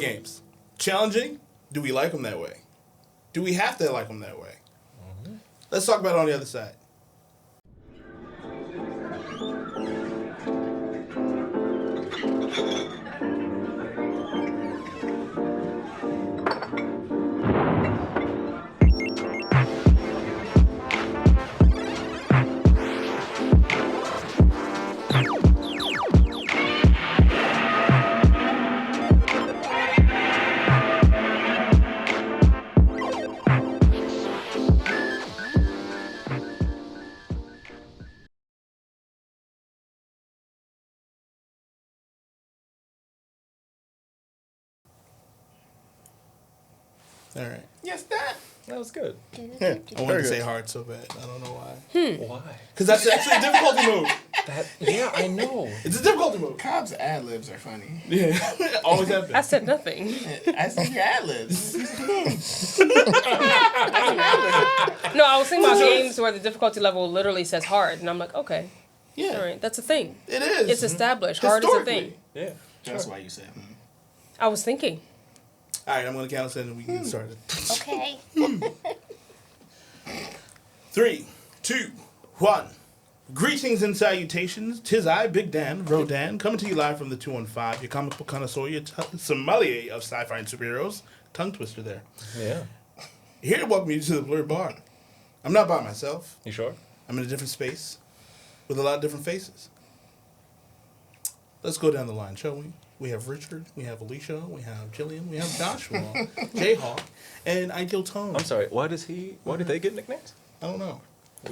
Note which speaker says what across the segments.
Speaker 1: games. Challenging? Do we like them that way? Do we have to like them that way? Mm-hmm. Let's talk about it on the other side. All right.
Speaker 2: Yes, that was good.
Speaker 1: I wanted to say hard so bad. I don't know why.
Speaker 2: Why?
Speaker 1: Because that's actually a difficulty mode.
Speaker 2: Yeah, I know.
Speaker 1: It's a difficulty mode.
Speaker 3: Cobb's ad-libs are funny.
Speaker 1: Yeah. Always have been.
Speaker 4: I said nothing.
Speaker 3: I said your ad-libs.
Speaker 4: No, I was thinking about games where the difficulty level literally says hard, and I'm like, okay,
Speaker 1: Yeah.
Speaker 4: all right, that's a thing.
Speaker 1: It is.
Speaker 4: It's established. Hard is a thing.
Speaker 2: Yeah.
Speaker 3: That's why you said.
Speaker 4: I was thinking.
Speaker 1: All right, I'm going to count us in and we can get started.
Speaker 5: Okay.
Speaker 1: 3, 2, 1. Greetings and salutations. 'Tis I, Big Dan, Rodan, coming to you live from the 215, your comic book connoisseur, your sommelier of sci-fi and superheroes. Tongue twister there.
Speaker 2: Yeah.
Speaker 1: Here to welcome you to the Blerd Bar. I'm not by myself.
Speaker 2: You sure?
Speaker 1: I'm in a different space with a lot of different faces. Let's go down the line, shall we? We have Richard, we have Alicia, we have Jillian, we have Joshua, Jayhawk, and Ideal Tone.
Speaker 2: I'm sorry. Why did they get nicknames?
Speaker 1: I don't know.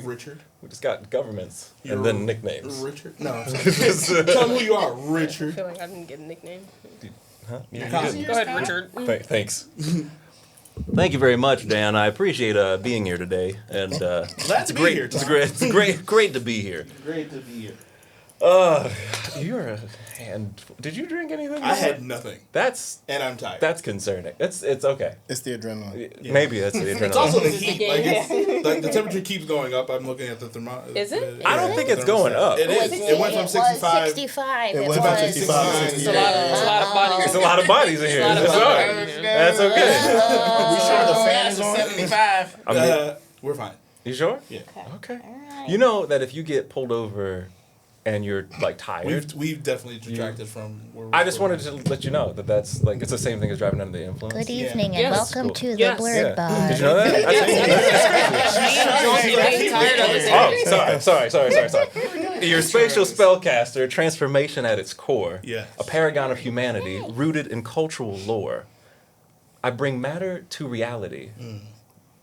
Speaker 1: Richard.
Speaker 2: We just got governments
Speaker 1: You're
Speaker 2: and then nicknames.
Speaker 1: Richard? No. Tell me who you are,
Speaker 4: I
Speaker 1: Richard.
Speaker 4: feel like I didn't get a nickname.
Speaker 2: Huh?
Speaker 1: Yeah.
Speaker 4: Go ahead, Richard.
Speaker 2: Thanks. Thank you very much, Dan. I appreciate being here today, and
Speaker 1: Glad to be
Speaker 2: great.
Speaker 1: here,
Speaker 2: It's
Speaker 1: Tom.
Speaker 2: great. It's great to be here.
Speaker 1: Great to be here.
Speaker 2: You're a hand. Did you drink anything?
Speaker 1: I had nothing,
Speaker 2: That's
Speaker 1: and I'm tired.
Speaker 2: concerning. It's okay.
Speaker 3: It's the adrenaline.
Speaker 1: Yeah.
Speaker 2: Maybe that's the adrenaline.
Speaker 1: It's also the heat. Like the temperature keeps going up. I'm looking at the thermometer.
Speaker 4: Is it?
Speaker 2: I don't think it's going up.
Speaker 1: It is. It went from 65.
Speaker 5: 65.
Speaker 3: It
Speaker 5: It
Speaker 3: was
Speaker 5: was.
Speaker 3: about
Speaker 1: 65.
Speaker 4: It's a lot of bodies.
Speaker 2: There's a lot of bodies in here.
Speaker 4: It's a lot of
Speaker 2: That's all
Speaker 4: bodies.
Speaker 2: right. That's okay.
Speaker 3: Are we sure the fan is on?
Speaker 5: 75.
Speaker 1: We're fine.
Speaker 2: You sure?
Speaker 1: Yeah.
Speaker 2: Okay.
Speaker 5: All right.
Speaker 2: You know that if you get pulled over and you're like tired,
Speaker 1: We've definitely detracted from where we're
Speaker 2: I just wanted to let you know that that's like it's the same thing as driving under the influence.
Speaker 5: Good evening and
Speaker 4: Yes.
Speaker 5: welcome to the
Speaker 4: Yes.
Speaker 5: Blerd Bar.
Speaker 2: Did you know that? Sorry. Your spatial spellcaster, transformation at its core,
Speaker 1: Yes.
Speaker 2: a paragon of humanity rooted in cultural lore. I bring matter to reality,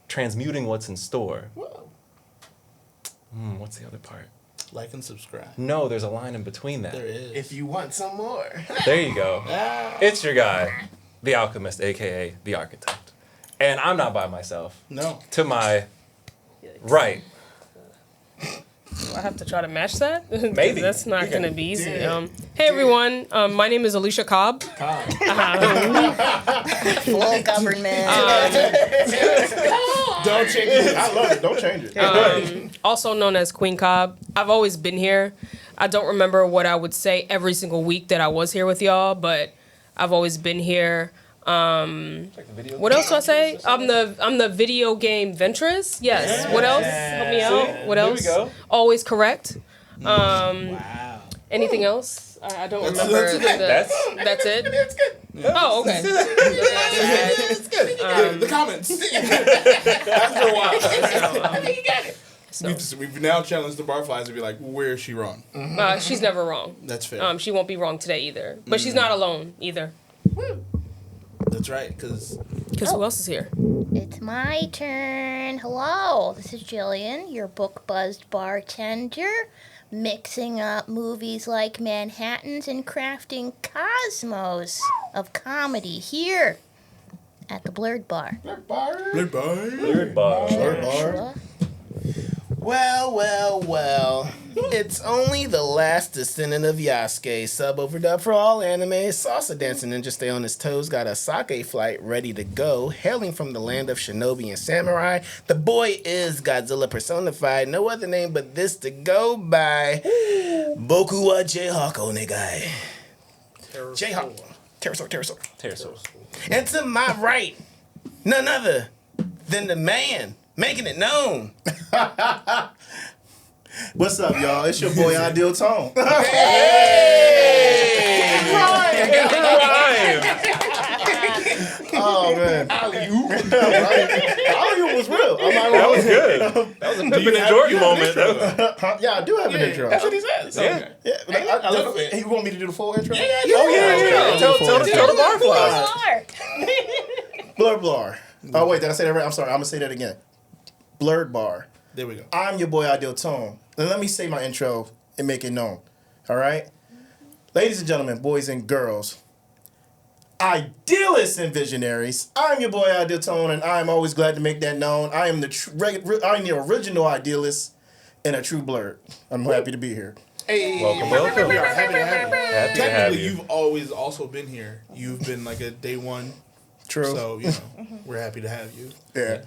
Speaker 2: transmuting what's in store. What's the other part?
Speaker 1: Like and subscribe.
Speaker 2: No, there's a line in between that.
Speaker 1: There is.
Speaker 3: If you want some more.
Speaker 2: There you go. It's your guy, the alchemist, aka the architect. And I'm not by myself.
Speaker 1: No.
Speaker 2: To my right.
Speaker 4: Do I have to try to match that? 'Cause
Speaker 2: Maybe.
Speaker 4: that's not going to be easy.
Speaker 3: Yeah.
Speaker 4: Hey, everyone. My name is Alicia Cobb.
Speaker 5: Full government.
Speaker 1: Don't change it. I love it. Don't change it.
Speaker 4: Also known as Queen Cobb. I've always been here. I don't remember what I would say every single week that I was here with y'all, but I've always been here. What else do I say? I'm the video game ventress. Yes. What else? Help me out. What
Speaker 2: There we
Speaker 4: else?
Speaker 2: go.
Speaker 4: Always correct.
Speaker 3: Wow.
Speaker 4: Anything else? I don't
Speaker 1: That's-
Speaker 4: remember.
Speaker 1: that's
Speaker 4: That's it.
Speaker 3: It's good.
Speaker 4: Oh, okay.
Speaker 3: It's good.
Speaker 1: The comments. After a while.
Speaker 3: I think you got it.
Speaker 1: We've now challenged the barflies to be like, where is she wrong?
Speaker 4: She's never wrong.
Speaker 1: That's fair.
Speaker 4: She won't be wrong today either. But she's not alone either.
Speaker 1: That's right, because
Speaker 4: Because who else is here?
Speaker 5: It's my turn. Hello, this is Jillian, your book buzzed bartender, mixing up movies like Manhattans and crafting cosmos of comedy here at the Blerd Bar.
Speaker 1: Blerd Bar.
Speaker 2: Blerd Bar.
Speaker 5: Joshua.
Speaker 3: Well. It's only the last descendant of Yasuke. Sub overdub for all anime. Salsa dancing ninja stay on his toes. Got a sake flight ready to go. Hailing from the land of shinobi and samurai. The boy is Godzilla personified. No other name but this to go by. Boku wa Jayhawk onegai. Jayhawk.
Speaker 2: Pterosaur.
Speaker 3: And to my right, none other than the man making it known.
Speaker 6: What's up, y'all? It's your boy Ideal Tone. Oh man, Alley-oop was real. I'm not
Speaker 2: That was good. That was a Pippen Jordan moment.
Speaker 6: Yeah, I do have an intro.
Speaker 3: That's what he says.
Speaker 2: Yeah.
Speaker 6: Yeah, but he want me to do the full intro?
Speaker 3: Yeah.
Speaker 2: Oh yeah. Tell the barflies.
Speaker 6: Blerd bar. Oh wait, did I say that right? I'm sorry. I'm gonna say that again. Blerd bar.
Speaker 1: There we go.
Speaker 6: I'm your boy Ideal Tone. Now let me say my intro and make it known. All right, ladies and gentlemen, boys and girls, idealists and visionaries. I'm your boy Ideal Tone, and I'm always glad to make that known. I am I'm the original idealist and a true Blerd. I'm happy to be here.
Speaker 3: Hey.
Speaker 2: Welcome.
Speaker 1: We are happy to have you.
Speaker 2: Happy to have
Speaker 1: Technically,
Speaker 2: you.
Speaker 1: you've always also been here. You've been like a day one.
Speaker 6: True.
Speaker 1: So, we're happy to have you.
Speaker 6: Yeah.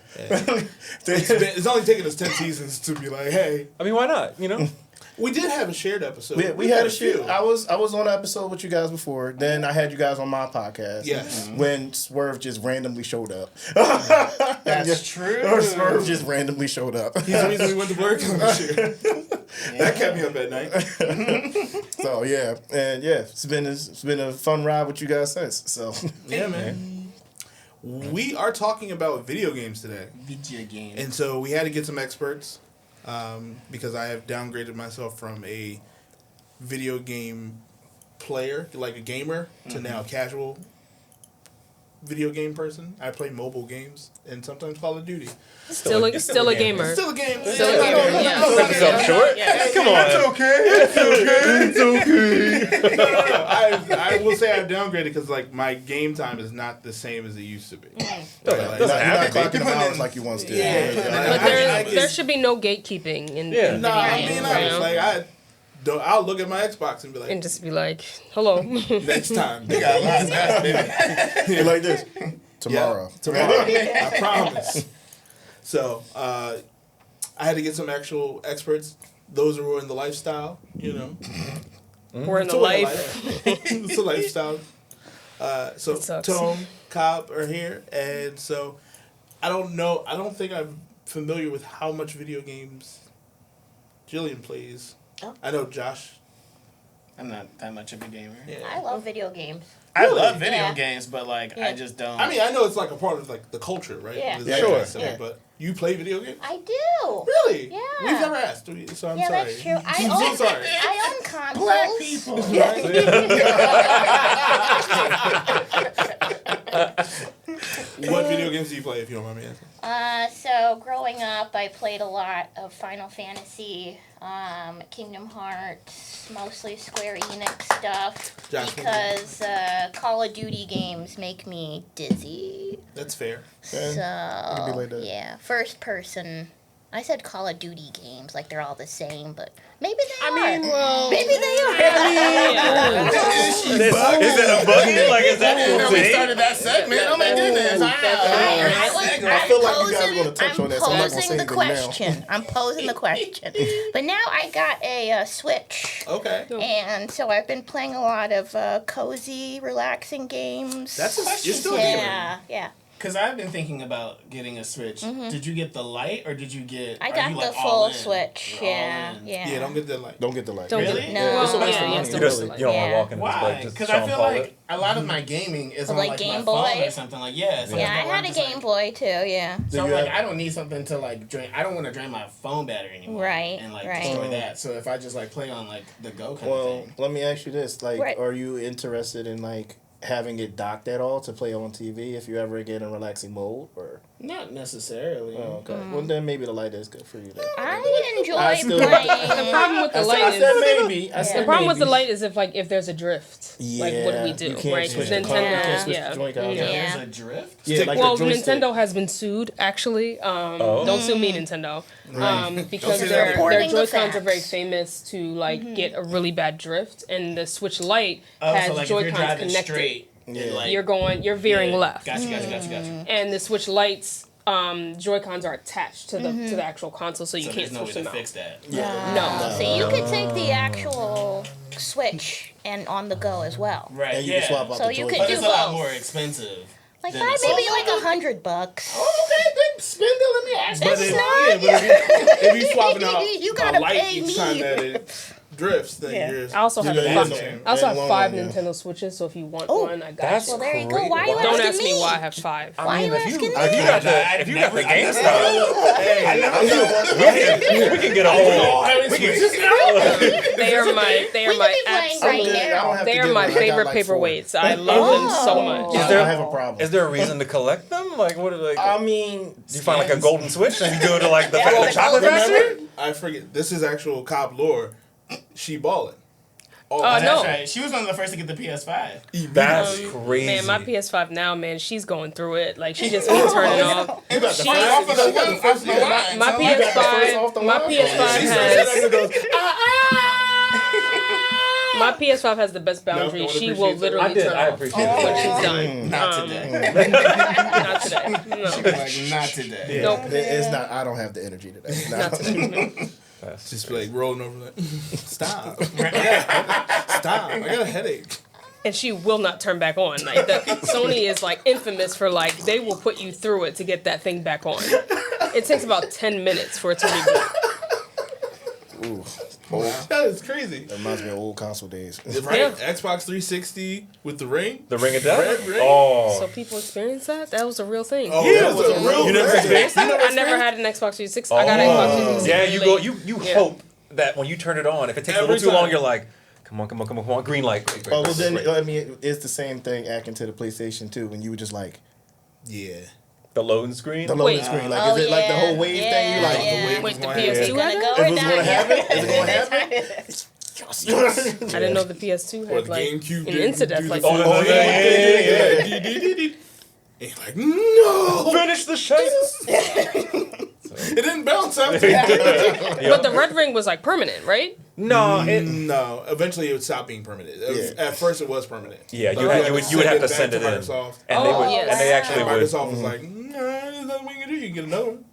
Speaker 1: It's only taken us 10 seasons to be like, hey.
Speaker 2: I mean, why not?
Speaker 1: We did have a shared episode.
Speaker 6: We had a shoot. I was on an episode with you guys before. Then I had you guys on my podcast.
Speaker 1: Yes.
Speaker 6: When Swerve just randomly showed up.
Speaker 3: That's true.
Speaker 6: Or Swerve just randomly showed up.
Speaker 1: He's the reason we went to Blerd this year. That kept me up at night.
Speaker 6: So yeah, and yeah, it's been a fun ride with you guys since. So
Speaker 1: Yeah, man. We are talking about video games today.
Speaker 3: Video game.
Speaker 1: And so we had to get some experts because I have downgraded myself from a video game player, like a gamer, to now casual video game person. I play mobile games and sometimes Call of Duty.
Speaker 4: Still a gamer.
Speaker 1: Still a game.
Speaker 4: Still a gamer, yeah.
Speaker 2: Cut yourself short. Come on.
Speaker 6: It's okay.
Speaker 1: No. I will say I've downgraded because like my game time is not the same as it used to be.
Speaker 6: You're not clocking them hours like you once did.
Speaker 4: But there should be no gatekeeping in
Speaker 2: Yeah.
Speaker 4: video
Speaker 1: Nah, I'm
Speaker 4: games,
Speaker 1: being
Speaker 4: you
Speaker 1: honest.
Speaker 4: know?
Speaker 1: Like I'll look at my Xbox and be like,
Speaker 4: And just be like, hello.
Speaker 1: next time.
Speaker 3: They got a lot of guys, baby.
Speaker 6: You're like this. Tomorrow.
Speaker 1: I promise. So I had to get some actual experts. Those who are in the lifestyle,
Speaker 4: We're in
Speaker 1: It's
Speaker 4: the
Speaker 1: a way of
Speaker 4: life.
Speaker 1: It's a lifestyle. So
Speaker 4: It sucks.
Speaker 1: Tone, Cobb are here, and so I don't know. I don't think I'm familiar with how much video games Jillian plays.
Speaker 5: Oh.
Speaker 1: I know Josh.
Speaker 3: I'm not that much of a gamer.
Speaker 5: I love video games.
Speaker 3: I love video
Speaker 5: Yeah.
Speaker 3: games, but like
Speaker 5: Yeah.
Speaker 3: I just don't.
Speaker 1: I mean, I know it's like a part of like the culture, right?
Speaker 5: Yeah.
Speaker 1: The
Speaker 6: Yeah,
Speaker 1: zeitgeist
Speaker 6: sure.
Speaker 1: of it,
Speaker 5: Yeah.
Speaker 1: But you play video games?
Speaker 5: I do.
Speaker 1: Really?
Speaker 5: Yeah.
Speaker 1: We've never asked, so I'm
Speaker 5: Yeah,
Speaker 1: sorry.
Speaker 5: that's true.
Speaker 1: I'm so sorry.
Speaker 5: I own consoles.
Speaker 3: Black people.
Speaker 1: What video games do you play, if you don't mind me asking?
Speaker 5: So growing up, I played a lot of Final Fantasy, Kingdom Hearts, mostly Square Enix stuff,
Speaker 1: Josh,
Speaker 5: because Call of Duty games make me dizzy.
Speaker 1: That's fair.
Speaker 6: Yeah,
Speaker 5: So
Speaker 6: it could be like that.
Speaker 5: yeah, first person. I said Call of Duty games like they're all the same, but maybe they are.
Speaker 4: Well,
Speaker 5: Maybe they are.
Speaker 2: Is that a buggy? Like, is that
Speaker 3: we started that segment. Oh my goodness!
Speaker 6: I feel like you guys want to touch on that, so I'm not going to say
Speaker 5: posing the
Speaker 6: anything now.
Speaker 5: question. I'm posing the question. But now I got a Switch.
Speaker 1: Okay.
Speaker 5: And so I've been playing a lot of cozy, relaxing games.
Speaker 1: You're still a gamer.
Speaker 5: Yeah.
Speaker 3: Because I've been thinking about getting a Switch. Did you get the Lite or did you get?
Speaker 5: I
Speaker 3: are
Speaker 5: got
Speaker 3: you,
Speaker 5: the
Speaker 3: like, all
Speaker 5: full
Speaker 3: in?
Speaker 5: Switch.
Speaker 3: You're all
Speaker 5: Yeah.
Speaker 3: in.
Speaker 1: Yeah, don't get that like.
Speaker 6: Don't get the light.
Speaker 4: Don't
Speaker 3: Really?
Speaker 4: get
Speaker 5: No.
Speaker 4: Well,
Speaker 6: It's a waste of
Speaker 4: yeah,
Speaker 6: money.
Speaker 4: still
Speaker 2: You just
Speaker 4: really
Speaker 2: you don't want to
Speaker 5: Yeah.
Speaker 2: walk in this
Speaker 3: Why?
Speaker 2: bed just
Speaker 3: Because I
Speaker 2: Sean
Speaker 3: feel
Speaker 2: Paul
Speaker 3: like
Speaker 2: it.
Speaker 3: a lot of my gaming is on
Speaker 5: Like
Speaker 3: like
Speaker 5: Game
Speaker 3: my phone
Speaker 5: Boy?
Speaker 3: or something. Like yeah. So
Speaker 5: Yeah, I
Speaker 3: where I'm
Speaker 5: had a
Speaker 3: just like-
Speaker 5: Game Boy too, yeah.
Speaker 3: So
Speaker 6: you
Speaker 3: like
Speaker 6: have-
Speaker 3: I don't need something to like drain. I don't want to drain my phone battery anymore.
Speaker 5: Right,
Speaker 3: And like
Speaker 5: right.
Speaker 3: destroy that. So if I just like play on like the go kind of
Speaker 6: Well,
Speaker 3: thing.
Speaker 6: let me ask you this: like,
Speaker 5: Right.
Speaker 6: are you interested in like having it docked at all to play on TV if you ever get in relaxing mode? Or
Speaker 3: Not necessarily.
Speaker 6: oh, okay, well then maybe the light is good for you. Then.
Speaker 5: I enjoy
Speaker 6: I still-
Speaker 4: The
Speaker 5: playing.
Speaker 4: problem with the
Speaker 6: I
Speaker 4: light
Speaker 6: said
Speaker 4: is
Speaker 6: maybe. I said
Speaker 4: the problem with the
Speaker 6: maybe.
Speaker 4: light is if there's a drift. Like what do we
Speaker 6: you
Speaker 4: do,
Speaker 6: can't
Speaker 4: right?
Speaker 6: switch
Speaker 4: Because
Speaker 6: the car- you
Speaker 4: Nintendo,
Speaker 6: can't switch
Speaker 4: yeah.
Speaker 6: the Joy-Con.
Speaker 5: Yeah.
Speaker 3: There's a drift.
Speaker 6: Yeah, like
Speaker 4: Well,
Speaker 6: the joystick.
Speaker 4: Nintendo has been sued actually. Don't sue me, Nintendo. Because
Speaker 1: say
Speaker 4: their
Speaker 1: that.
Speaker 5: Reporting the
Speaker 4: Joy-Cons are very
Speaker 5: facts.
Speaker 4: famous to like get a really bad drift, and the Switch Lite
Speaker 3: Oh,
Speaker 4: has
Speaker 3: so like if you're
Speaker 4: Joy-Cons
Speaker 3: driving
Speaker 4: connected.
Speaker 3: straight,
Speaker 6: Yeah.
Speaker 3: and, like,
Speaker 4: You're veering left.
Speaker 3: Gotcha.
Speaker 4: And the Switch Lights, Joy-Cons are attached to the actual console, so you
Speaker 3: So
Speaker 4: can't
Speaker 3: there's no way
Speaker 4: switch them
Speaker 3: to
Speaker 4: out.
Speaker 3: fix that.
Speaker 4: No.
Speaker 5: So you could take the actual Switch and on the go as well.
Speaker 7: Right.
Speaker 6: And you
Speaker 7: yeah.
Speaker 6: can swap out
Speaker 5: So
Speaker 6: the
Speaker 5: you
Speaker 6: Joy-Con.
Speaker 5: could
Speaker 7: But
Speaker 5: do
Speaker 7: it's a lot
Speaker 5: both.
Speaker 7: more expensive.
Speaker 5: Like
Speaker 7: than
Speaker 5: maybe
Speaker 7: the
Speaker 5: like $100.
Speaker 6: Okay, then spend it. Let me ask
Speaker 1: But
Speaker 5: That's
Speaker 1: if,
Speaker 5: not-
Speaker 1: if you swapping out
Speaker 5: You
Speaker 1: a
Speaker 5: gotta
Speaker 1: light
Speaker 5: pay
Speaker 1: each time
Speaker 5: me.
Speaker 1: that it drifts, then
Speaker 5: Yeah.
Speaker 1: you're.
Speaker 4: I also have
Speaker 1: you're
Speaker 4: five.
Speaker 1: losing.
Speaker 4: I also have
Speaker 6: And
Speaker 4: 5
Speaker 6: long one,
Speaker 4: Nintendo Switches, so if you want
Speaker 5: Oh,
Speaker 4: one, I got
Speaker 2: That's
Speaker 4: you.
Speaker 5: Well, there you go.
Speaker 2: crazy.
Speaker 5: Why are you
Speaker 2: Wow.
Speaker 4: Don't
Speaker 5: asking
Speaker 4: ask me
Speaker 5: me?
Speaker 4: why I have 5.
Speaker 5: Why are you
Speaker 2: if
Speaker 5: asking
Speaker 2: you
Speaker 5: me?
Speaker 2: got the if you got the GameStop, we can get a whole.
Speaker 4: They are my
Speaker 5: We could be playing right now.
Speaker 4: They are my favorite paperweights. I love them so much.
Speaker 2: Is
Speaker 6: I
Speaker 2: there
Speaker 6: have a problem.
Speaker 2: is there a reason to collect them? Like what? Like
Speaker 6: I mean,
Speaker 2: you find like a golden switch and you go to like the
Speaker 5: Yeah,
Speaker 2: chocolate
Speaker 5: the
Speaker 2: factory?
Speaker 5: golden-
Speaker 1: I forget. This is actual Cobb lore. She ballin'. Oh,
Speaker 4: No.
Speaker 7: That's right. She was one of the first to get the PS5.
Speaker 2: That's crazy.
Speaker 4: Man, my PS5 now, man, she's going through it. Like she just won't turn it off.
Speaker 6: you got the
Speaker 4: She-
Speaker 6: first off of the first
Speaker 4: My
Speaker 6: first off the
Speaker 4: PS5, my
Speaker 6: line.
Speaker 4: PS5 has, my PS5 has the best boundary.
Speaker 1: No one
Speaker 4: She will
Speaker 1: appreciates that.
Speaker 4: literally
Speaker 2: I did.
Speaker 4: turn
Speaker 2: I
Speaker 4: off
Speaker 2: appreciate
Speaker 4: when
Speaker 2: that.
Speaker 4: she's done.
Speaker 7: Not today.
Speaker 4: Not today. No.
Speaker 7: Like, not today.
Speaker 4: Nope.
Speaker 6: It's not. I don't have the energy today. No.
Speaker 4: Not today.
Speaker 1: just be like rolling over like, stop. Stop. I got a headache.
Speaker 4: And she will not turn back on. Like Sony is like infamous for like they will put you through it to get that thing back on. It takes about 10 minutes for it to reboot.
Speaker 6: Ooh,
Speaker 1: That is crazy.
Speaker 6: that reminds me of old console days.
Speaker 1: Right?
Speaker 4: Yeah.
Speaker 1: Xbox 360 with the ring.
Speaker 2: The Ring of Death?
Speaker 1: Red ring?
Speaker 2: Oh.
Speaker 4: So people experience that? That was a real thing.
Speaker 1: Oh,
Speaker 6: Yeah,
Speaker 1: that was a real
Speaker 2: You never
Speaker 1: ring.
Speaker 2: experienced that?
Speaker 4: I never had an Xbox 360. I got an Xbox 360.
Speaker 2: Yeah, you go.
Speaker 4: late.
Speaker 2: You
Speaker 4: Yeah.
Speaker 2: hope that when you turn it on, if it takes a
Speaker 1: Every
Speaker 2: little too long,
Speaker 1: time.
Speaker 2: you're like, come on, green light. Great,
Speaker 6: Oh, well,
Speaker 2: great,
Speaker 6: then
Speaker 2: great.
Speaker 6: I mean, it's the same thing acting to the PlayStation 2 when you were just like
Speaker 1: Yeah.
Speaker 2: The loading screen.
Speaker 6: the loading
Speaker 4: Wait.
Speaker 6: screen. Like,
Speaker 5: Oh,
Speaker 6: is it like the
Speaker 5: yeah.
Speaker 6: whole wave thing? You like,
Speaker 5: Yeah.
Speaker 1: The wave
Speaker 4: Wait, the
Speaker 1: was
Speaker 4: PS2
Speaker 5: Is it
Speaker 4: had
Speaker 5: gonna
Speaker 4: it?
Speaker 5: go
Speaker 6: If
Speaker 5: or
Speaker 6: it was
Speaker 5: not?
Speaker 6: gonna happen, is it gonna happen?
Speaker 4: I didn't know the PS2
Speaker 1: Or
Speaker 4: had
Speaker 1: the
Speaker 4: like
Speaker 1: GameCube
Speaker 4: an
Speaker 1: didn't
Speaker 4: incident
Speaker 1: do
Speaker 4: like
Speaker 1: the-
Speaker 4: that.
Speaker 2: Oh, yeah.
Speaker 1: And you're like, no!
Speaker 2: Finish the chase.
Speaker 1: It didn't bounce after.
Speaker 4: But the red ring was like permanent, right?
Speaker 2: No,
Speaker 1: No, eventually it would stop being permanent.
Speaker 6: Yeah.
Speaker 1: At first it was permanent.
Speaker 2: yeah,
Speaker 1: But
Speaker 2: you would have to
Speaker 1: back
Speaker 2: send it in,
Speaker 1: Microsoft.
Speaker 2: and they
Speaker 4: Oh,
Speaker 2: would,
Speaker 4: yes.
Speaker 2: and they actually
Speaker 1: And
Speaker 2: would.
Speaker 1: Microsoft was like, nah, there's nothing we can do. You can get another one.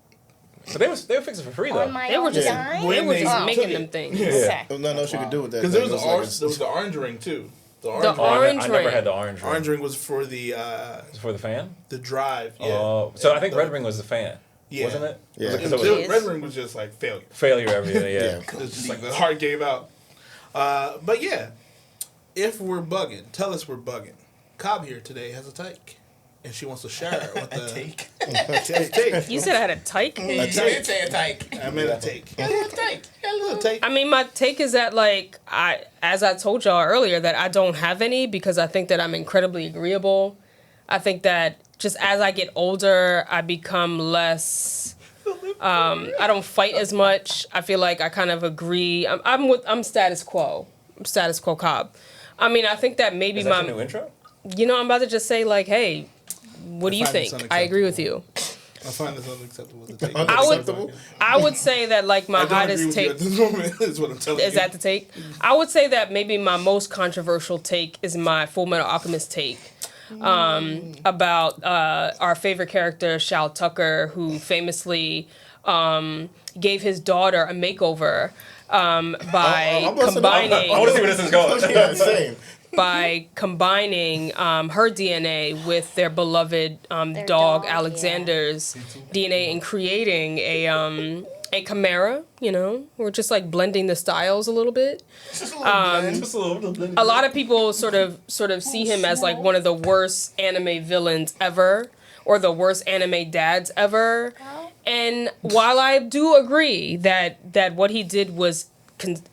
Speaker 2: But they would fix it for free though.
Speaker 5: On my
Speaker 4: They were
Speaker 5: own
Speaker 4: just
Speaker 5: dime?
Speaker 4: they
Speaker 1: When
Speaker 4: were
Speaker 1: they
Speaker 4: just
Speaker 1: took
Speaker 4: making
Speaker 1: it.
Speaker 4: them things.
Speaker 1: Yeah.
Speaker 5: Okay.
Speaker 6: No, she could do with that.
Speaker 1: Because there
Speaker 6: thing.
Speaker 1: was
Speaker 6: It
Speaker 1: there was the orange ring too. The orange
Speaker 4: The
Speaker 1: ring.
Speaker 4: orange
Speaker 2: I never
Speaker 4: ring.
Speaker 2: had the orange ring.
Speaker 1: Orange ring was for the
Speaker 2: For the fan.
Speaker 1: drive. Yeah.
Speaker 2: Oh, so I think red ring was the fan,
Speaker 1: Yeah.
Speaker 2: wasn't it?
Speaker 6: Yeah.
Speaker 2: So it
Speaker 1: The
Speaker 2: was
Speaker 1: red ring was just like failure.
Speaker 2: failure everything. Yeah.
Speaker 1: It's just like the heart gave out. But yeah, if we're bugging, tell us we're bugging. Cobb here today has a take, and she wants to share with the
Speaker 7: Take.
Speaker 1: take.
Speaker 4: You said I had a tyke?
Speaker 7: You did say a take.
Speaker 1: I meant a take.
Speaker 7: A little take.
Speaker 1: A little take.
Speaker 4: I mean, my take is that, like, as I told y'all earlier, that I don't have any because I think that I'm incredibly agreeable. I think that just as I get older, I become less. I don't fight as much. I feel like I kind of agree. I'm status quo. I'm status quo Cobb. I mean, I think that maybe
Speaker 2: Is that your new intro?
Speaker 4: I'm about to just say like, hey, what do you
Speaker 1: find this
Speaker 4: think? I agree with you.
Speaker 1: I find this unacceptable. The take.
Speaker 6: Unacceptable?
Speaker 4: I would say that like my
Speaker 1: I don't agree
Speaker 4: hottest
Speaker 1: with you
Speaker 4: take.
Speaker 1: at this moment. Is what I'm telling you.
Speaker 4: Is that the take? I would say that maybe my most controversial take is my Full Metal Alchemist take about our favorite character, Shou Tucker, who famously gave his daughter a makeover by
Speaker 6: I'm listening.
Speaker 4: combining
Speaker 2: I want to see where this is going.
Speaker 6: Yeah, same.
Speaker 4: by combining her DNA with their beloved
Speaker 5: Their
Speaker 4: dog
Speaker 5: dog,
Speaker 4: Alexander's DNA and creating a chimera. We're just like blending the styles a little bit. A lot of people sort of see him as like one of the worst anime villains ever, or the worst anime dads ever. And while I do agree that what he did was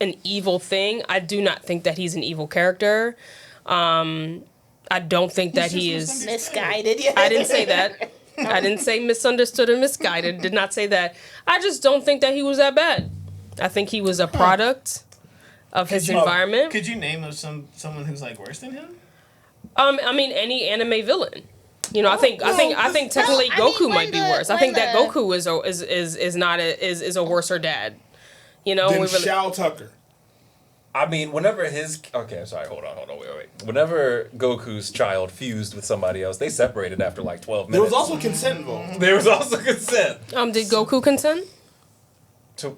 Speaker 4: an evil thing, I do not think that he's an evil character. I don't think that he is.
Speaker 5: Misguided. Yeah.
Speaker 4: I didn't say that. I didn't say misunderstood or misguided. Did not say that. I just don't think that he was that bad. I think he was a product of his environment.
Speaker 7: Could you name someone who's like worse than him?
Speaker 4: I mean, any anime villain. I think technically
Speaker 5: I mean,
Speaker 4: Goku
Speaker 5: when
Speaker 4: might be
Speaker 5: the-
Speaker 4: worse. I
Speaker 5: when
Speaker 4: think that
Speaker 5: the-
Speaker 4: Goku is a worser dad.
Speaker 1: Then Shou Tucker.
Speaker 2: I mean, whenever okay, sorry, hold on, wait. Whenever Goku's child fused with somebody else, they separated after like 12
Speaker 1: There
Speaker 2: minutes.
Speaker 1: was also consent involved.
Speaker 2: There was also consent
Speaker 4: Did Goku consent?
Speaker 2: to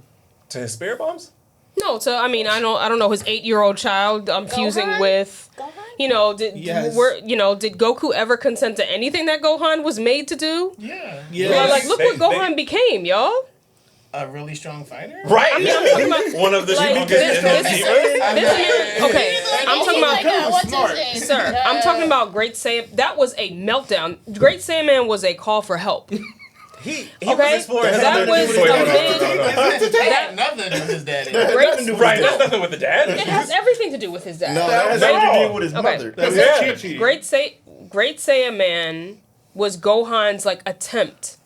Speaker 2: his spirit bombs.
Speaker 4: No, so I mean, I don't know his 8-year-old child. I'm fusing
Speaker 5: Gohan?
Speaker 4: with,
Speaker 5: Gohan?
Speaker 4: did
Speaker 1: Yes.
Speaker 4: did Goku ever consent to anything that Gohan was made to do?
Speaker 7: Yeah.
Speaker 1: Yeah.
Speaker 4: Well, like, look what
Speaker 2: They-
Speaker 4: Gohan became, y'all.
Speaker 7: A really strong fighter?
Speaker 2: Right.
Speaker 4: I mean, I'm talking about
Speaker 2: One of the
Speaker 4: like
Speaker 2: strongest
Speaker 4: this,
Speaker 2: in the
Speaker 4: this,
Speaker 2: universe.
Speaker 4: this man. Okay, I'm talking about.
Speaker 5: what's his name?
Speaker 4: Sir, I'm talking about Great Saiyan. That was a meltdown. Great Saiyaman was a call for help.
Speaker 2: He
Speaker 4: Okay,
Speaker 2: was exploring
Speaker 4: that was
Speaker 2: Wait,
Speaker 4: a
Speaker 2: hold on,
Speaker 4: big.
Speaker 2: hold on.
Speaker 7: That nothing with his daddy.
Speaker 4: Great,
Speaker 2: Right, there's nothing with the
Speaker 4: it
Speaker 2: dad.
Speaker 4: has everything to do with his dad.
Speaker 6: No, that has nothing to do with his
Speaker 4: Okay.
Speaker 6: mother.
Speaker 1: That's
Speaker 2: Yeah.
Speaker 1: Chi-Chi.
Speaker 4: Great Saiyaman was Gohan's like attempt,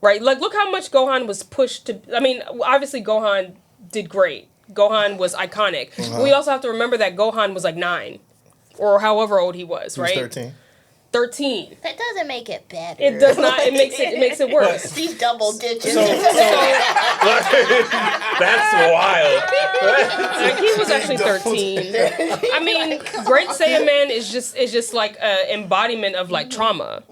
Speaker 4: right? Like, look how much Gohan was pushed to. I mean, obviously Gohan did great. Gohan was iconic. We also have to remember that Gohan was like 9, or however old he was,
Speaker 6: He was
Speaker 4: right?
Speaker 6: 13.
Speaker 4: 13.
Speaker 5: That doesn't make it better.
Speaker 4: It does not. It makes it worse.
Speaker 5: These double digits.
Speaker 2: That's wild.
Speaker 4: Like, he was actually 13. I mean, Great Saiyaman is just like an embodiment of like trauma.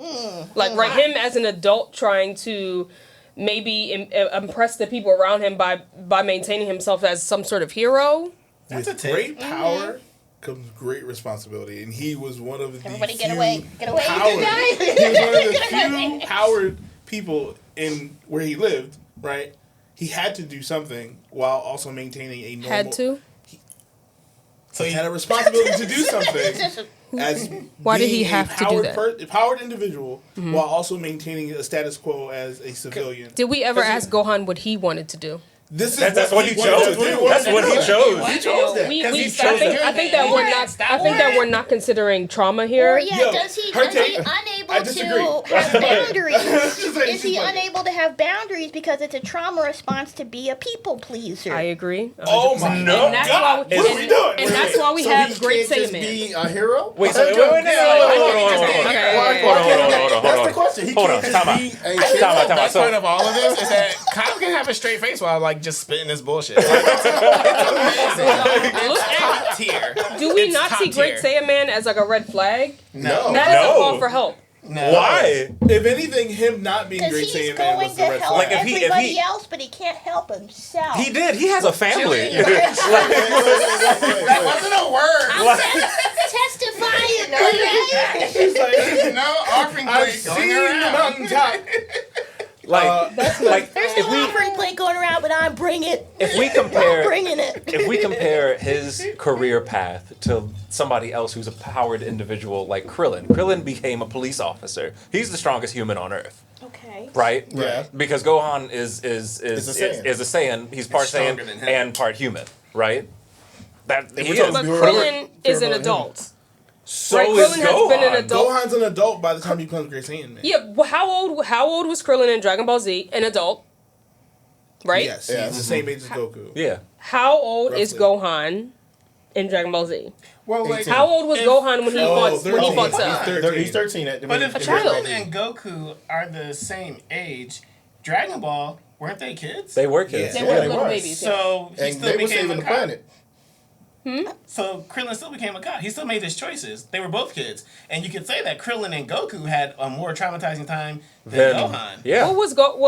Speaker 4: Like, right, him as an adult trying to maybe impress the people around him by maintaining himself as some sort of hero.
Speaker 7: That's a
Speaker 1: With
Speaker 7: take.
Speaker 1: great power comes great responsibility, and he was one of the
Speaker 5: Everybody
Speaker 1: few
Speaker 5: get away, you
Speaker 1: powered,
Speaker 5: guys.
Speaker 1: he was one of the few powered people in where he lived. Right, he had to do something while also maintaining a normal.
Speaker 4: Had to.
Speaker 1: So he had a responsibility to do something. As
Speaker 4: Why did he
Speaker 1: being a
Speaker 4: have to do
Speaker 1: powered
Speaker 4: that?
Speaker 1: Powered individual while also maintaining a status quo as a civilian.
Speaker 4: Did we ever ask Gohan what he wanted to do?
Speaker 1: This is
Speaker 2: That's what he
Speaker 1: wanted
Speaker 2: chose.
Speaker 1: to do.
Speaker 2: That's what he chose.
Speaker 6: He chose that.
Speaker 4: We,
Speaker 7: 'Cause
Speaker 4: we,
Speaker 7: he
Speaker 4: I
Speaker 7: chose
Speaker 4: think
Speaker 7: it.
Speaker 4: I think that we're not. I think that we're not considering trauma here.
Speaker 5: Or yeah,
Speaker 1: Yo,
Speaker 5: does he
Speaker 1: her
Speaker 5: is
Speaker 1: take-
Speaker 5: he unable
Speaker 1: I disagree.
Speaker 5: to have boundaries?
Speaker 1: Just saying,
Speaker 5: Is he
Speaker 1: she's like-
Speaker 5: unable to have boundaries because it's a trauma response to be a people pleaser?
Speaker 4: I agree.
Speaker 1: Oh my
Speaker 4: 100%.
Speaker 1: no!
Speaker 4: And that's
Speaker 1: God,
Speaker 4: why we,
Speaker 1: what are we doing?
Speaker 4: and that's why we
Speaker 6: So
Speaker 4: have
Speaker 6: he
Speaker 4: Great
Speaker 6: can't just
Speaker 4: Saiyaman.
Speaker 6: be a hero?
Speaker 2: Wait, so wait, hold on.
Speaker 4: Okay.
Speaker 6: That's the question. He
Speaker 2: Hold on,
Speaker 6: can't
Speaker 2: time
Speaker 6: just
Speaker 2: out.
Speaker 6: be a
Speaker 2: Time
Speaker 6: hero.
Speaker 2: out, time out.
Speaker 7: Best
Speaker 2: So-
Speaker 7: part of all of this is that Cobb can have a straight face while like just spitting this bullshit. Like, it's amazing.
Speaker 4: Look
Speaker 7: It's top tier.
Speaker 4: Do we
Speaker 7: It's
Speaker 4: not
Speaker 7: top
Speaker 4: see Great
Speaker 7: tier.
Speaker 4: Saiyaman as like a red flag?
Speaker 7: No.
Speaker 4: That is a
Speaker 2: No.
Speaker 4: call for help.
Speaker 7: No.
Speaker 2: Why?
Speaker 1: If anything, him not being
Speaker 5: Because
Speaker 1: Great
Speaker 5: he's
Speaker 1: Saiyaman
Speaker 5: going
Speaker 1: was
Speaker 5: to
Speaker 1: the red
Speaker 5: help
Speaker 1: flag.
Speaker 2: Like, if he-
Speaker 5: everybody else, but he can't help himself.
Speaker 2: He did. He has a family.
Speaker 7: That wasn't a word.
Speaker 5: Testifying, okay?
Speaker 1: He's like,
Speaker 7: No offering
Speaker 1: I've
Speaker 7: plate going
Speaker 1: seen the
Speaker 7: around.
Speaker 1: mountaintop.
Speaker 2: Like, like
Speaker 5: There's
Speaker 2: if
Speaker 5: no
Speaker 2: we
Speaker 5: offering plate going around, but I'm bringing it.
Speaker 2: if we
Speaker 5: I'm
Speaker 2: compare
Speaker 5: bringing it.
Speaker 2: if we compare his career path to somebody else who's a powered individual like Krillin became a police officer. He's the strongest human on Earth,
Speaker 5: Okay.
Speaker 2: right?
Speaker 6: Yeah.
Speaker 2: Because Gohan is
Speaker 6: a Saiyan.
Speaker 2: is a Saiyan. He's part
Speaker 7: stronger
Speaker 2: Saiyan
Speaker 7: than him.
Speaker 2: and part human, right? That
Speaker 6: If
Speaker 2: he
Speaker 6: we're
Speaker 2: is.
Speaker 6: talking
Speaker 4: But
Speaker 6: We were
Speaker 4: Krillin
Speaker 6: fair
Speaker 4: is an
Speaker 6: about him.
Speaker 4: adult.
Speaker 2: So
Speaker 4: Right,
Speaker 2: is
Speaker 4: Krillin has been an
Speaker 2: Gohan.
Speaker 4: adult.
Speaker 1: Gohan's an adult by the time he becomes Great Saiyan, man.
Speaker 4: Yeah. Well, how old was Krillin in Dragon Ball Z? An adult. Right.
Speaker 1: Yes,
Speaker 6: Yeah.
Speaker 1: he's the same age as Goku.
Speaker 2: Yeah.
Speaker 4: How old is
Speaker 1: Roughly.
Speaker 4: Gohan in Dragon Ball Z?
Speaker 7: Well, like,
Speaker 6: 18.
Speaker 4: How old was
Speaker 7: If-
Speaker 4: Gohan when he fought
Speaker 1: 13.
Speaker 4: Cell?
Speaker 6: He's 13 at the
Speaker 7: But
Speaker 6: minute.
Speaker 7: if Krillin and Goku are the same age, Dragon Ball, weren't they kids?
Speaker 2: They were kids.
Speaker 4: They
Speaker 1: Yeah,
Speaker 4: were
Speaker 6: they
Speaker 4: little
Speaker 6: were.
Speaker 4: babies. Yeah.
Speaker 7: So he
Speaker 6: and
Speaker 7: still
Speaker 6: they were
Speaker 7: became
Speaker 6: saving
Speaker 7: a
Speaker 6: the
Speaker 7: cop.
Speaker 6: planet.
Speaker 7: So Krillin still became a cop. He still made his choices. They were both kids, and you could say that Krillin and Goku had a more traumatizing time than
Speaker 2: Then,
Speaker 7: Gohan.
Speaker 2: yeah.
Speaker 4: What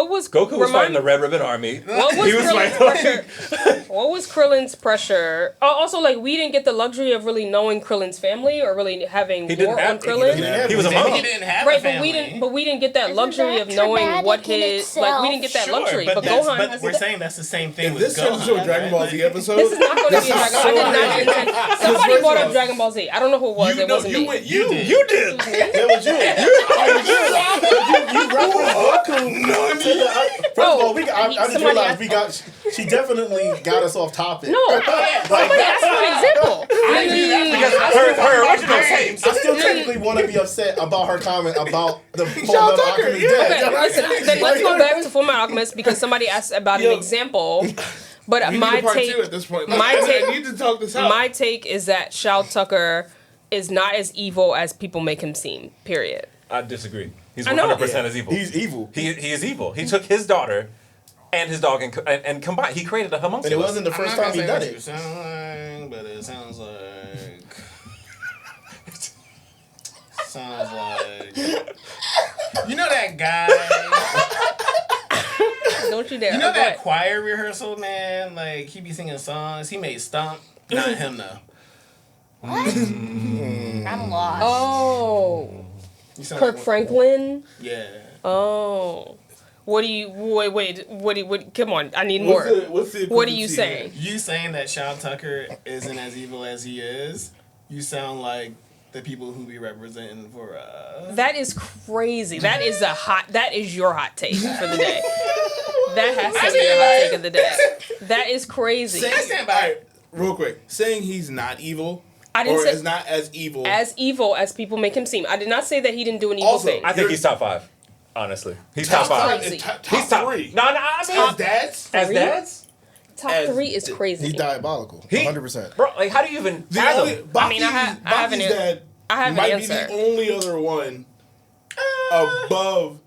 Speaker 4: was
Speaker 2: Goku was
Speaker 4: remind
Speaker 2: fighting
Speaker 4: me-
Speaker 2: the Red Ribbon Army.
Speaker 4: What was
Speaker 2: He was
Speaker 4: Krillin's
Speaker 2: fighting.
Speaker 4: pressure? What was Krillin's pressure? Also, like, we didn't get the luxury of really knowing Krillin's family or really having
Speaker 2: He didn't
Speaker 4: lore
Speaker 2: have.
Speaker 4: on Krillin.
Speaker 2: He was a
Speaker 7: He
Speaker 2: monk.
Speaker 7: didn't have
Speaker 4: Right,
Speaker 7: a
Speaker 4: but
Speaker 7: family.
Speaker 4: we didn't get that
Speaker 5: Isn't
Speaker 4: luxury
Speaker 5: that
Speaker 4: of knowing what
Speaker 5: traumatic in
Speaker 4: his like we didn't get that
Speaker 7: Sure,
Speaker 4: luxury. But
Speaker 7: that's-
Speaker 4: Gohan,
Speaker 7: but we're saying that's the same thing
Speaker 1: If
Speaker 7: with
Speaker 1: this turns
Speaker 7: Gohan.
Speaker 1: into a Dragon Ball
Speaker 7: right?
Speaker 1: Z episode,
Speaker 4: this is not going to be a Dragon. I did not intend. Somebody
Speaker 1: first
Speaker 4: brought
Speaker 1: of
Speaker 4: up
Speaker 1: all-
Speaker 4: Dragon Ball Z. I don't know who it was.
Speaker 1: you
Speaker 4: It
Speaker 1: know,
Speaker 4: wasn't
Speaker 1: you
Speaker 4: me.
Speaker 1: went,
Speaker 2: You did.
Speaker 6: It was you. You referenced Goku. First of all, I just
Speaker 4: somebody
Speaker 6: realized
Speaker 4: asked-
Speaker 6: we got. She definitely got us off topic.
Speaker 4: No, somebody asked for an example.
Speaker 2: Because her original
Speaker 6: I still technically want to be upset about her comment about the Full
Speaker 1: Shou
Speaker 6: Metal
Speaker 1: Tucker,
Speaker 6: Alchemist
Speaker 1: yeah.
Speaker 6: dead.
Speaker 4: Okay, listen, then let's go back to Fullmetal Alchemist because somebody asked about
Speaker 1: Yo.
Speaker 4: an example. But
Speaker 1: we need
Speaker 4: my
Speaker 1: a part
Speaker 4: take,
Speaker 1: 2 at this point.
Speaker 4: my
Speaker 1: I
Speaker 4: take-
Speaker 1: need to talk this out.
Speaker 4: my take is that Shou Tucker is not as evil as people make him seem. Period.
Speaker 2: I disagree. He's
Speaker 4: I know.
Speaker 2: 100% as evil.
Speaker 6: He's evil.
Speaker 2: He is evil. He took his daughter and his dog and combined. He created a homunculus.
Speaker 6: And it wasn't the
Speaker 7: I'm
Speaker 6: first
Speaker 7: not
Speaker 6: time he
Speaker 7: gonna
Speaker 6: done
Speaker 7: say what you
Speaker 6: it.
Speaker 7: sound like, but it sounds like. Sounds like. You know that guy?
Speaker 4: No Don't you dare.
Speaker 7: You know
Speaker 4: Go
Speaker 7: that
Speaker 4: ahead.
Speaker 7: choir rehearsal, man? Like, he be singing songs. He made Stomp. Not him, though.
Speaker 5: I'm lost.
Speaker 4: Oh,
Speaker 7: You sound
Speaker 4: Kirk
Speaker 7: like-
Speaker 4: Franklin.
Speaker 7: Yeah.
Speaker 4: Oh, what do you wait? What? Come on, I need more.
Speaker 1: What's the
Speaker 4: What are you
Speaker 1: equivalency
Speaker 4: saying?
Speaker 7: You saying that Shou Tucker isn't as evil as he is, you sound like the people who be representing for
Speaker 4: That is crazy. That is your hot take for the day. That has to be the hot take of the day. That is crazy.
Speaker 1: Saying,
Speaker 7: I stand by it.
Speaker 1: Real quick, saying he's not evil,
Speaker 4: I didn't
Speaker 1: or
Speaker 4: say
Speaker 1: is not as evil.
Speaker 4: as evil as people make him seem. I did not say that he didn't do an evil
Speaker 1: Also,
Speaker 4: thing.
Speaker 2: I think he's top 5. Honestly, he's top 5.
Speaker 4: crazy.
Speaker 1: Top
Speaker 2: He's top
Speaker 1: 3.
Speaker 2: No, I mean,
Speaker 1: As dads?
Speaker 2: as
Speaker 4: three?
Speaker 2: dads,
Speaker 4: Top
Speaker 1: as-
Speaker 4: 3 is crazy.
Speaker 6: He's diabolical.
Speaker 2: He-
Speaker 6: 100%.
Speaker 2: bro. Like, how do you even
Speaker 1: The
Speaker 2: fathom?
Speaker 1: only, Baki's,
Speaker 4: I have an
Speaker 1: Baki's
Speaker 4: an-
Speaker 1: dad
Speaker 4: I have an
Speaker 1: might
Speaker 4: answer.
Speaker 1: be the only other one above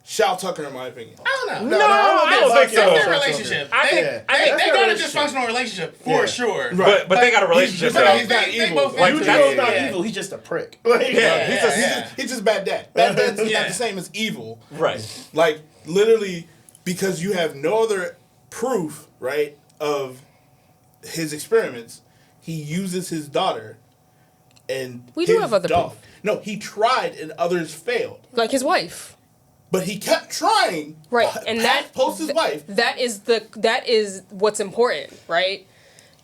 Speaker 1: Shou Tucker, in my opinion.
Speaker 7: I don't know.
Speaker 2: No, I don't think
Speaker 7: That's their
Speaker 2: so.
Speaker 7: relationship.
Speaker 2: I think-
Speaker 7: they,
Speaker 2: I think
Speaker 7: they
Speaker 6: that's
Speaker 7: got a
Speaker 6: their
Speaker 7: dysfunctional relationship for sure.
Speaker 1: Right.
Speaker 2: But they got a relationship.
Speaker 1: But
Speaker 2: though.
Speaker 1: he's not
Speaker 7: They
Speaker 1: evil.
Speaker 7: both
Speaker 2: Like,
Speaker 7: into
Speaker 6: Yujiro's
Speaker 7: it.
Speaker 6: not
Speaker 7: Yeah.
Speaker 6: evil. He's just a prick. Like,
Speaker 2: Yeah, he's a
Speaker 1: He's just bad dad. Bad dad's not
Speaker 7: Yeah.
Speaker 1: the same as evil.
Speaker 2: right.
Speaker 1: Like, literally, because you have no other proof, right, of his experiments, he uses his daughter and
Speaker 4: We do
Speaker 1: his
Speaker 4: have other proof.
Speaker 1: No, he tried and others failed.
Speaker 4: Like his wife.
Speaker 1: But he kept trying.
Speaker 4: Right, and that
Speaker 1: post his wife.
Speaker 4: That is what's important, right?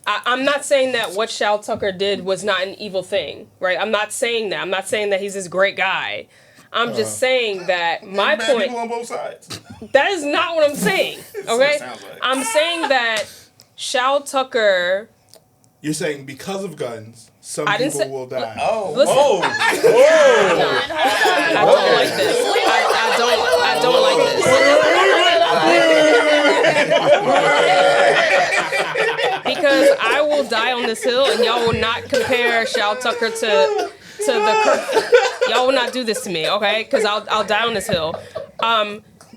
Speaker 4: I'm not saying that what Shou Tucker did was not an evil thing, right? I'm not saying that. I'm not saying that he's this great guy. I'm just saying that my
Speaker 7: Bad
Speaker 4: point.
Speaker 7: people on both sides.
Speaker 4: That is not what I'm saying. Okay,
Speaker 7: it sounds like.
Speaker 4: I'm saying that Shou Tucker.
Speaker 1: You're saying because of guns, some
Speaker 4: I didn't
Speaker 1: people
Speaker 4: say-
Speaker 1: will die.
Speaker 7: Oh.
Speaker 4: Listen,
Speaker 2: Oh,
Speaker 5: Hold on, hold
Speaker 4: I
Speaker 5: on.
Speaker 4: don't like this. I don't like this. Because I will die on this hill, and y'all will not compare Shou Tucker to the Kirk. Y'all will not do this to me, okay? Because I'll die on this hill.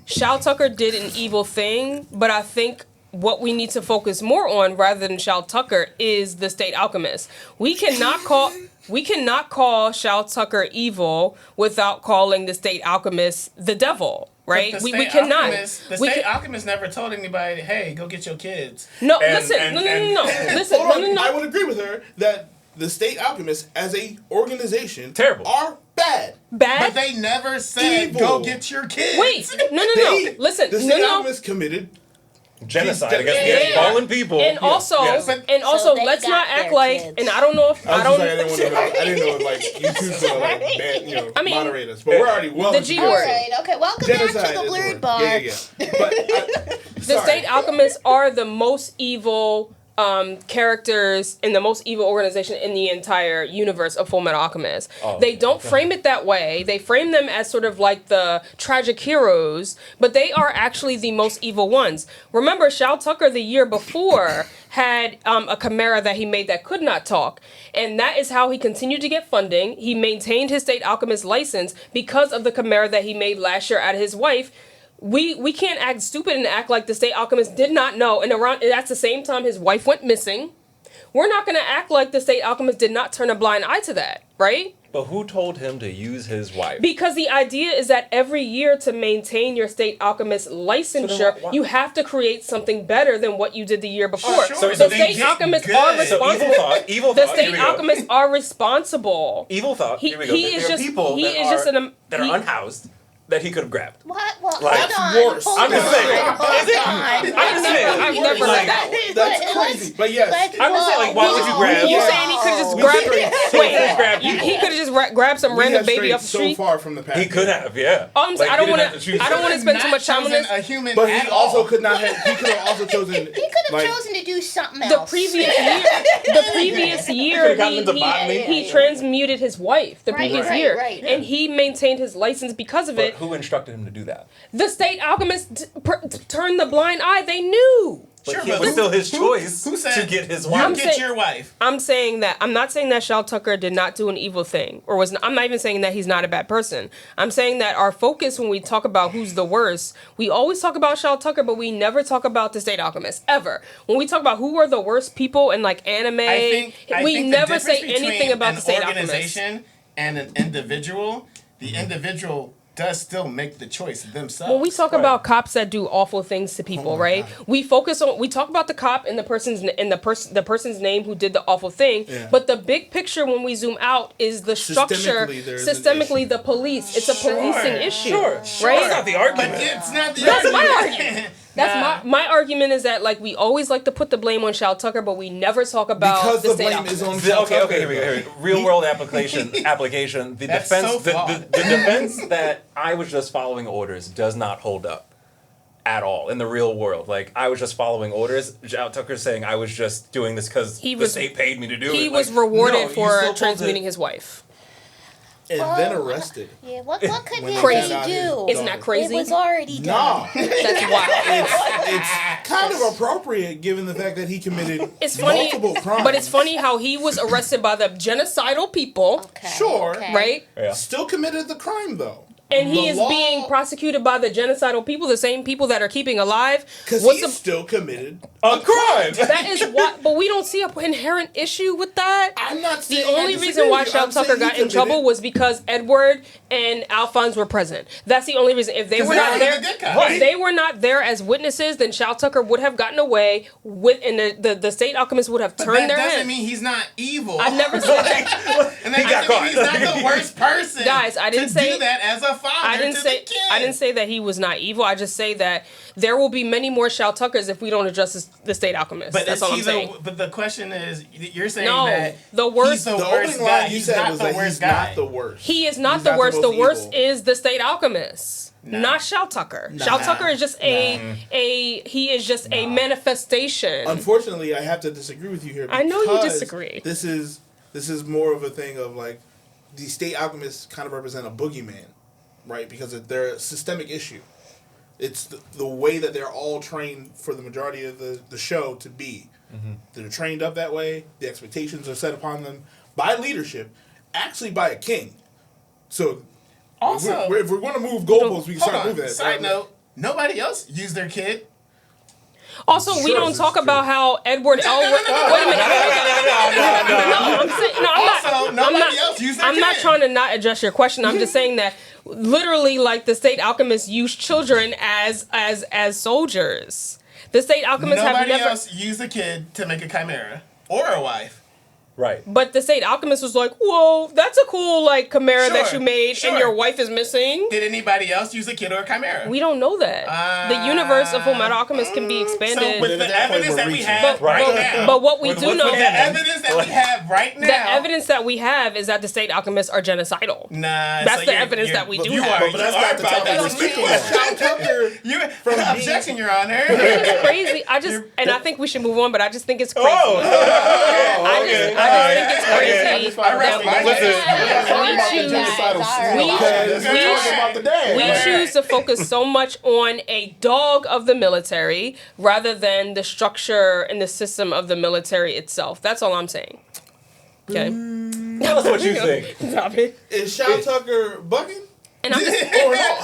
Speaker 4: Shou Tucker did an evil thing, but I think what we need to focus more on, rather than Shou Tucker, is the State Alchemist. We cannot call Shou Tucker evil without calling the State Alchemist the devil, right?
Speaker 7: The
Speaker 4: We
Speaker 7: state
Speaker 4: cannot.
Speaker 7: Alchemist, the
Speaker 4: We
Speaker 7: state
Speaker 4: can-
Speaker 7: alchemist never told anybody, hey, go get your kids.
Speaker 4: No,
Speaker 2: And-
Speaker 4: listen,
Speaker 2: and-
Speaker 4: no. Listen,
Speaker 1: Hold on,
Speaker 4: no.
Speaker 1: I would agree with her that the State Alchemists, as a organization,
Speaker 2: Terrible.
Speaker 1: are bad.
Speaker 4: Bad.
Speaker 7: But they never said,
Speaker 1: Evil.
Speaker 7: go get your kids.
Speaker 4: Wait, no.
Speaker 1: They-
Speaker 4: Listen,
Speaker 1: the State
Speaker 4: no.
Speaker 1: Alchemists committed.
Speaker 2: genocide
Speaker 1: Yeah,
Speaker 2: against
Speaker 4: yeah.
Speaker 2: fallen people.
Speaker 4: And also,
Speaker 2: Yes.
Speaker 5: So they
Speaker 4: let's
Speaker 5: got
Speaker 4: not act
Speaker 5: their
Speaker 4: like.
Speaker 5: kids.
Speaker 4: And I don't know if
Speaker 1: I
Speaker 4: I
Speaker 1: was
Speaker 4: don't.
Speaker 1: just like, I didn't know if like YouTube's gonna like ban,
Speaker 4: I mean,
Speaker 1: moderate us, but we're already well.
Speaker 4: the
Speaker 1: into
Speaker 4: G
Speaker 1: it.
Speaker 5: All
Speaker 4: word.
Speaker 5: right, okay. Welcome
Speaker 1: Genocide
Speaker 5: back to the
Speaker 1: is
Speaker 5: Blerd
Speaker 1: word.
Speaker 5: Bar.
Speaker 1: Yeah. But
Speaker 4: The
Speaker 1: sorry.
Speaker 4: State Alchemists are the most evil characters in the most evil organization in the entire universe of Full Metal Alchemist.
Speaker 2: Oh,
Speaker 4: They don't frame it that way. They frame them as sort of like the tragic heroes, but they are actually the most evil ones. Remember, Shou Tucker the year before had a chimera that he made that could not talk, and that is how he continued to get funding. He maintained his State Alchemist license because of the chimera that he made last year out of his wife. We can't act stupid and act like the State Alchemist did not know, and that's the same time his wife went missing. We're not going to act like the State Alchemist did not turn a blind eye to that, right?
Speaker 2: But who told him to use his wife?
Speaker 4: Because the idea is that every year to maintain your State Alchemist licensure,
Speaker 2: why-
Speaker 4: you have to create something better than what you did the year before.
Speaker 7: sure.
Speaker 2: So
Speaker 4: The
Speaker 2: they
Speaker 4: State
Speaker 7: get
Speaker 4: Alchemists
Speaker 7: good.
Speaker 4: are
Speaker 7: So
Speaker 4: responsible.
Speaker 2: evil
Speaker 4: The
Speaker 2: thought,
Speaker 4: State
Speaker 2: here we go.
Speaker 4: Alchemists are responsible.
Speaker 2: Evil thought.
Speaker 4: He-
Speaker 2: Here we go.
Speaker 4: he
Speaker 2: There
Speaker 4: is
Speaker 2: are
Speaker 4: just-
Speaker 2: people
Speaker 4: he
Speaker 2: that
Speaker 4: is
Speaker 2: are,
Speaker 4: just an-
Speaker 2: that are
Speaker 4: he-
Speaker 2: unhoused that he could have grabbed.
Speaker 5: What? Well,
Speaker 2: Like,
Speaker 5: hold
Speaker 1: that's
Speaker 5: on.
Speaker 1: worse.
Speaker 5: Hold
Speaker 2: I'm just
Speaker 5: on.
Speaker 2: saying.
Speaker 5: Hold
Speaker 2: Is it?
Speaker 5: on.
Speaker 4: I've never
Speaker 2: Like,
Speaker 4: heard that one.
Speaker 1: That's crazy. But yes,
Speaker 2: I'm just saying, like, why would you grab-
Speaker 4: You
Speaker 2: Yeah.
Speaker 4: saying he could just
Speaker 1: We
Speaker 4: grab?
Speaker 1: strayed
Speaker 4: Wait,
Speaker 2: grab
Speaker 4: he
Speaker 2: people.
Speaker 4: could have just grabbed some
Speaker 1: we
Speaker 4: random
Speaker 1: have
Speaker 4: baby
Speaker 1: strayed
Speaker 4: off the
Speaker 1: so
Speaker 4: street.
Speaker 1: far from the path.
Speaker 2: He could have, yeah.
Speaker 4: Oh, I'm saying, I
Speaker 2: Like,
Speaker 4: don't
Speaker 2: he
Speaker 4: want
Speaker 2: didn't have
Speaker 4: to.
Speaker 2: choose
Speaker 4: I don't want to spend too much time on
Speaker 7: chosen
Speaker 4: this.
Speaker 7: a human
Speaker 1: But
Speaker 7: at
Speaker 1: he also
Speaker 7: all.
Speaker 1: could not have. He could have also chosen.
Speaker 5: He could have
Speaker 1: like,
Speaker 5: chosen to do something
Speaker 4: The
Speaker 5: else.
Speaker 4: previous year,
Speaker 2: could've gotten into botany.
Speaker 4: he transmuted his wife the
Speaker 5: Right,
Speaker 4: previous
Speaker 5: right,
Speaker 4: year,
Speaker 5: right.
Speaker 4: and he maintained his license because of
Speaker 2: But
Speaker 4: it.
Speaker 2: who instructed him to do that?
Speaker 4: The State Alchemists turned the blind eye. They knew.
Speaker 2: But
Speaker 7: Sure,
Speaker 2: it
Speaker 7: but
Speaker 2: was
Speaker 7: who-
Speaker 2: still his
Speaker 7: who-
Speaker 2: choice
Speaker 7: who said
Speaker 2: to get his
Speaker 7: You
Speaker 2: wife.
Speaker 7: get
Speaker 4: say-
Speaker 7: your wife.
Speaker 4: I'm saying that I'm not saying that Shou Tucker did not do an evil thing, or was. Not, I'm not even saying that he's not a bad person. I'm saying that our focus when we talk about who's the worst, we always talk about Shou Tucker, but we never talk about the State Alchemists ever. When we talk about who are the worst people in like anime,
Speaker 7: I
Speaker 4: we
Speaker 7: think
Speaker 4: never
Speaker 7: the
Speaker 4: say
Speaker 7: difference
Speaker 4: anything
Speaker 7: between
Speaker 4: about
Speaker 7: an
Speaker 4: the State Alchemists.
Speaker 7: organization and an individual. The individual does still make the choice themselves.
Speaker 4: When we talk about cops that do awful things to people, right?
Speaker 1: God.
Speaker 4: We talk about the cop and the person's name who did the awful thing.
Speaker 1: Yeah.
Speaker 4: But the big picture, when we zoom out, is the structure.
Speaker 1: Systemically, there is an
Speaker 4: Systemically,
Speaker 1: issue.
Speaker 4: the police. It's a policing issue.
Speaker 2: Sure.
Speaker 4: Right?
Speaker 2: That's not the argument.
Speaker 7: But it's not the
Speaker 4: That's my
Speaker 7: argument.
Speaker 4: argument. That's my argument is that like we always like to put the blame on Shou Tucker, but we never talk about
Speaker 1: Because
Speaker 4: the
Speaker 1: the
Speaker 4: state
Speaker 1: blame is
Speaker 4: outcome.
Speaker 1: on Shou
Speaker 2: Okay,
Speaker 1: Tucker.
Speaker 2: here we go. Real world application. The
Speaker 7: That's
Speaker 2: defense,
Speaker 7: so
Speaker 2: the
Speaker 7: flawed.
Speaker 2: defense that I was just following orders does not hold up at all in the real world. Like I was just following orders. Shou Tucker saying I was just doing this because the state paid me to do it.
Speaker 4: He
Speaker 2: Like,
Speaker 4: was
Speaker 2: no,
Speaker 4: rewarded
Speaker 2: you
Speaker 4: for
Speaker 2: still
Speaker 4: transmuting his wife.
Speaker 1: And then arrested.
Speaker 5: Yeah, what could
Speaker 1: When
Speaker 5: he
Speaker 1: they
Speaker 5: really
Speaker 1: found out his
Speaker 5: do?
Speaker 1: daughter.
Speaker 4: Isn't that crazy?
Speaker 5: It was already done.
Speaker 1: Nah.
Speaker 4: That's wild.
Speaker 1: It's kind of appropriate given the fact that he committed
Speaker 4: It's funny,
Speaker 1: multiple crimes.
Speaker 4: but it's funny how he was arrested by the genocidal people,
Speaker 5: Okay,
Speaker 1: Sure.
Speaker 5: okay.
Speaker 4: right?
Speaker 2: Yeah.
Speaker 1: Still committed the crime though.
Speaker 4: And he
Speaker 1: The
Speaker 4: is
Speaker 1: law-
Speaker 4: being prosecuted by the genocidal people, the same people that are keeping alive.
Speaker 1: Because
Speaker 4: What's
Speaker 1: he
Speaker 4: the
Speaker 1: still committed.
Speaker 2: a crime.
Speaker 4: that is what, but we don't see an inherent issue with that.
Speaker 1: I'm not
Speaker 4: The
Speaker 1: saying I
Speaker 4: only
Speaker 1: disagree
Speaker 4: reason why
Speaker 1: with you.
Speaker 4: Shou
Speaker 1: I'm
Speaker 4: Tucker
Speaker 1: saying he
Speaker 4: got in
Speaker 1: committed-
Speaker 4: trouble was because Edward and Alphonse were present. That's the only reason. If they were
Speaker 7: they
Speaker 4: not
Speaker 7: were
Speaker 4: there,
Speaker 7: the good guys.
Speaker 4: if they were not there as witnesses, then Shou Tucker would have gotten away with, and the state alchemists would have
Speaker 7: But
Speaker 4: turned
Speaker 7: that
Speaker 4: their
Speaker 7: doesn't
Speaker 4: head.
Speaker 7: mean he's not evil.
Speaker 4: I never said.
Speaker 7: And that
Speaker 2: got
Speaker 7: doesn't mean he's
Speaker 2: caught.
Speaker 7: not the worst person.
Speaker 4: Guys, I didn't
Speaker 7: to
Speaker 4: say-
Speaker 7: do that as a father
Speaker 4: I didn't
Speaker 7: to
Speaker 4: say
Speaker 7: the kid.
Speaker 4: I didn't say that he was not evil. I just say that there will be many more Shou Tuckers if we don't address the state alchemist.
Speaker 7: But
Speaker 4: That's
Speaker 7: is
Speaker 4: all
Speaker 7: he
Speaker 4: I'm saying.
Speaker 7: But the question is, you're saying
Speaker 4: No,
Speaker 7: that
Speaker 4: the worst-
Speaker 7: he's the
Speaker 1: The
Speaker 7: worst
Speaker 1: opening
Speaker 7: guy.
Speaker 1: line you
Speaker 7: He's
Speaker 1: said
Speaker 7: not
Speaker 1: was
Speaker 7: the
Speaker 1: that
Speaker 7: worst
Speaker 1: he's
Speaker 7: guy.
Speaker 1: not the worst.
Speaker 4: He is not
Speaker 1: He's
Speaker 4: the
Speaker 1: not the
Speaker 4: worst. The
Speaker 1: most
Speaker 4: worst
Speaker 1: evil.
Speaker 4: is the state alchemist, not Shou Tucker.
Speaker 1: Nah.
Speaker 4: Shou Tucker is just he is just a manifestation.
Speaker 1: Unfortunately, I have to disagree with you here.
Speaker 4: I know you
Speaker 1: because
Speaker 4: disagree.
Speaker 1: This is more of a thing of like the state alchemists kind of represent a boogeyman, right? Because they're a systemic issue. It's the way that they're all trained for the majority of the show to be.
Speaker 2: Mm-hmm.
Speaker 1: They're trained up that way. The expectations are set upon them by leadership, actually by a king. So
Speaker 7: Also,
Speaker 1: if we're going to move goalposts, we can
Speaker 7: hold
Speaker 1: start
Speaker 7: on.
Speaker 1: moving it.
Speaker 7: Side note: nobody else used their kid.
Speaker 4: Also, we
Speaker 1: Sure,
Speaker 4: don't
Speaker 1: this
Speaker 4: talk
Speaker 1: is
Speaker 4: about
Speaker 1: true.
Speaker 4: how Edward Elwood. Wait a minute. No, I'm saying no. I'm not.
Speaker 7: Also,
Speaker 4: I'm
Speaker 7: nobody
Speaker 4: not.
Speaker 7: else used their
Speaker 4: I'm not
Speaker 7: kid.
Speaker 4: trying to not address your question. I'm just saying that literally, like the state alchemists use children as soldiers. The state alchemists have
Speaker 7: Nobody
Speaker 4: never.
Speaker 7: else used a kid to make a chimera or a wife.
Speaker 2: Right.
Speaker 4: But the state alchemist was like, "Whoa, that's a cool like chimera that
Speaker 7: Sure,
Speaker 4: you made,
Speaker 7: sure.
Speaker 4: and your wife is missing."
Speaker 7: Did anybody else use a kid or a chimera?
Speaker 4: We don't know that. The universe of Fullmetal Alchemist can be
Speaker 7: So
Speaker 4: expanded.
Speaker 7: with
Speaker 6: At
Speaker 7: the
Speaker 6: that point,
Speaker 7: evidence
Speaker 6: we're
Speaker 7: that we
Speaker 6: reaching.
Speaker 7: have
Speaker 4: but,
Speaker 7: right
Speaker 4: but,
Speaker 7: now,
Speaker 4: but what we do
Speaker 2: With
Speaker 4: know,
Speaker 7: the evidence that we have right now,
Speaker 4: the evidence that we have is that the state alchemists are genocidal.
Speaker 7: Nah,
Speaker 4: That's
Speaker 7: so
Speaker 4: the
Speaker 7: you're-
Speaker 4: evidence
Speaker 7: you're-
Speaker 4: that we
Speaker 7: but
Speaker 4: do
Speaker 7: you
Speaker 4: have.
Speaker 7: Are,
Speaker 1: But that's
Speaker 7: you
Speaker 1: not
Speaker 7: are
Speaker 1: the
Speaker 7: about
Speaker 1: topic
Speaker 7: to
Speaker 1: we're
Speaker 7: speak
Speaker 1: speaking
Speaker 7: on.
Speaker 1: on. Shou Tucker
Speaker 7: You
Speaker 1: being-
Speaker 7: objection, Your Honor.
Speaker 4: It's crazy. And I think we should move on, but I just think it's crazy.
Speaker 2: Oh,
Speaker 4: I just think it's crazy.
Speaker 7: I rest my
Speaker 6: Talking
Speaker 7: case.
Speaker 6: about the genocidal
Speaker 5: Alright.
Speaker 6: because
Speaker 4: We-
Speaker 6: we're talking about the dad.
Speaker 4: We choose to focus so much on a dog of the military rather than the structure and the system of the military itself. That's all I'm saying. Okay?
Speaker 2: tell us what you think.
Speaker 4: Stop it.
Speaker 1: Is Shou Tucker bugging?
Speaker 4: And I'm just,
Speaker 1: Or not?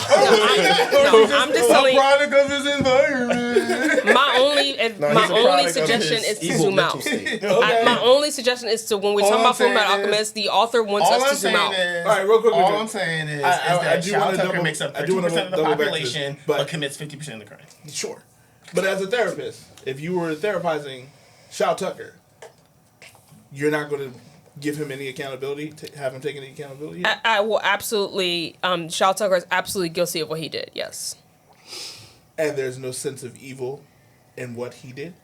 Speaker 4: I'm just telling you,
Speaker 7: product of his environment.
Speaker 4: my only
Speaker 6: he's a
Speaker 4: only
Speaker 6: product of
Speaker 4: suggestion
Speaker 6: his
Speaker 4: is to
Speaker 6: evil
Speaker 4: zoom
Speaker 6: mental
Speaker 4: out.
Speaker 6: state.
Speaker 4: My only suggestion is to when we talk
Speaker 7: All
Speaker 4: about
Speaker 7: I'm saying
Speaker 4: Fullmetal
Speaker 7: is-
Speaker 4: Alchemist, the author wants
Speaker 7: All
Speaker 4: us
Speaker 7: I'm
Speaker 4: to zoom
Speaker 7: saying
Speaker 4: out.
Speaker 7: is,
Speaker 1: All right, real quick.
Speaker 7: all I'm saying is
Speaker 1: I
Speaker 7: that
Speaker 1: do
Speaker 7: Shou
Speaker 1: wanna
Speaker 7: Tucker
Speaker 1: double-
Speaker 7: makes up
Speaker 1: I do wanna
Speaker 7: 13% of the
Speaker 1: double back to this,
Speaker 7: population,
Speaker 1: but-
Speaker 7: but commits 50% of the crime.
Speaker 1: Sure. But as a therapist, if you were therapizing Shou Tucker, you're not going to give him any accountability, have him take any accountability?
Speaker 4: I will absolutely. Shou Tucker is absolutely guilty of what he did. Yes.
Speaker 1: And there's no sense of evil in what he did?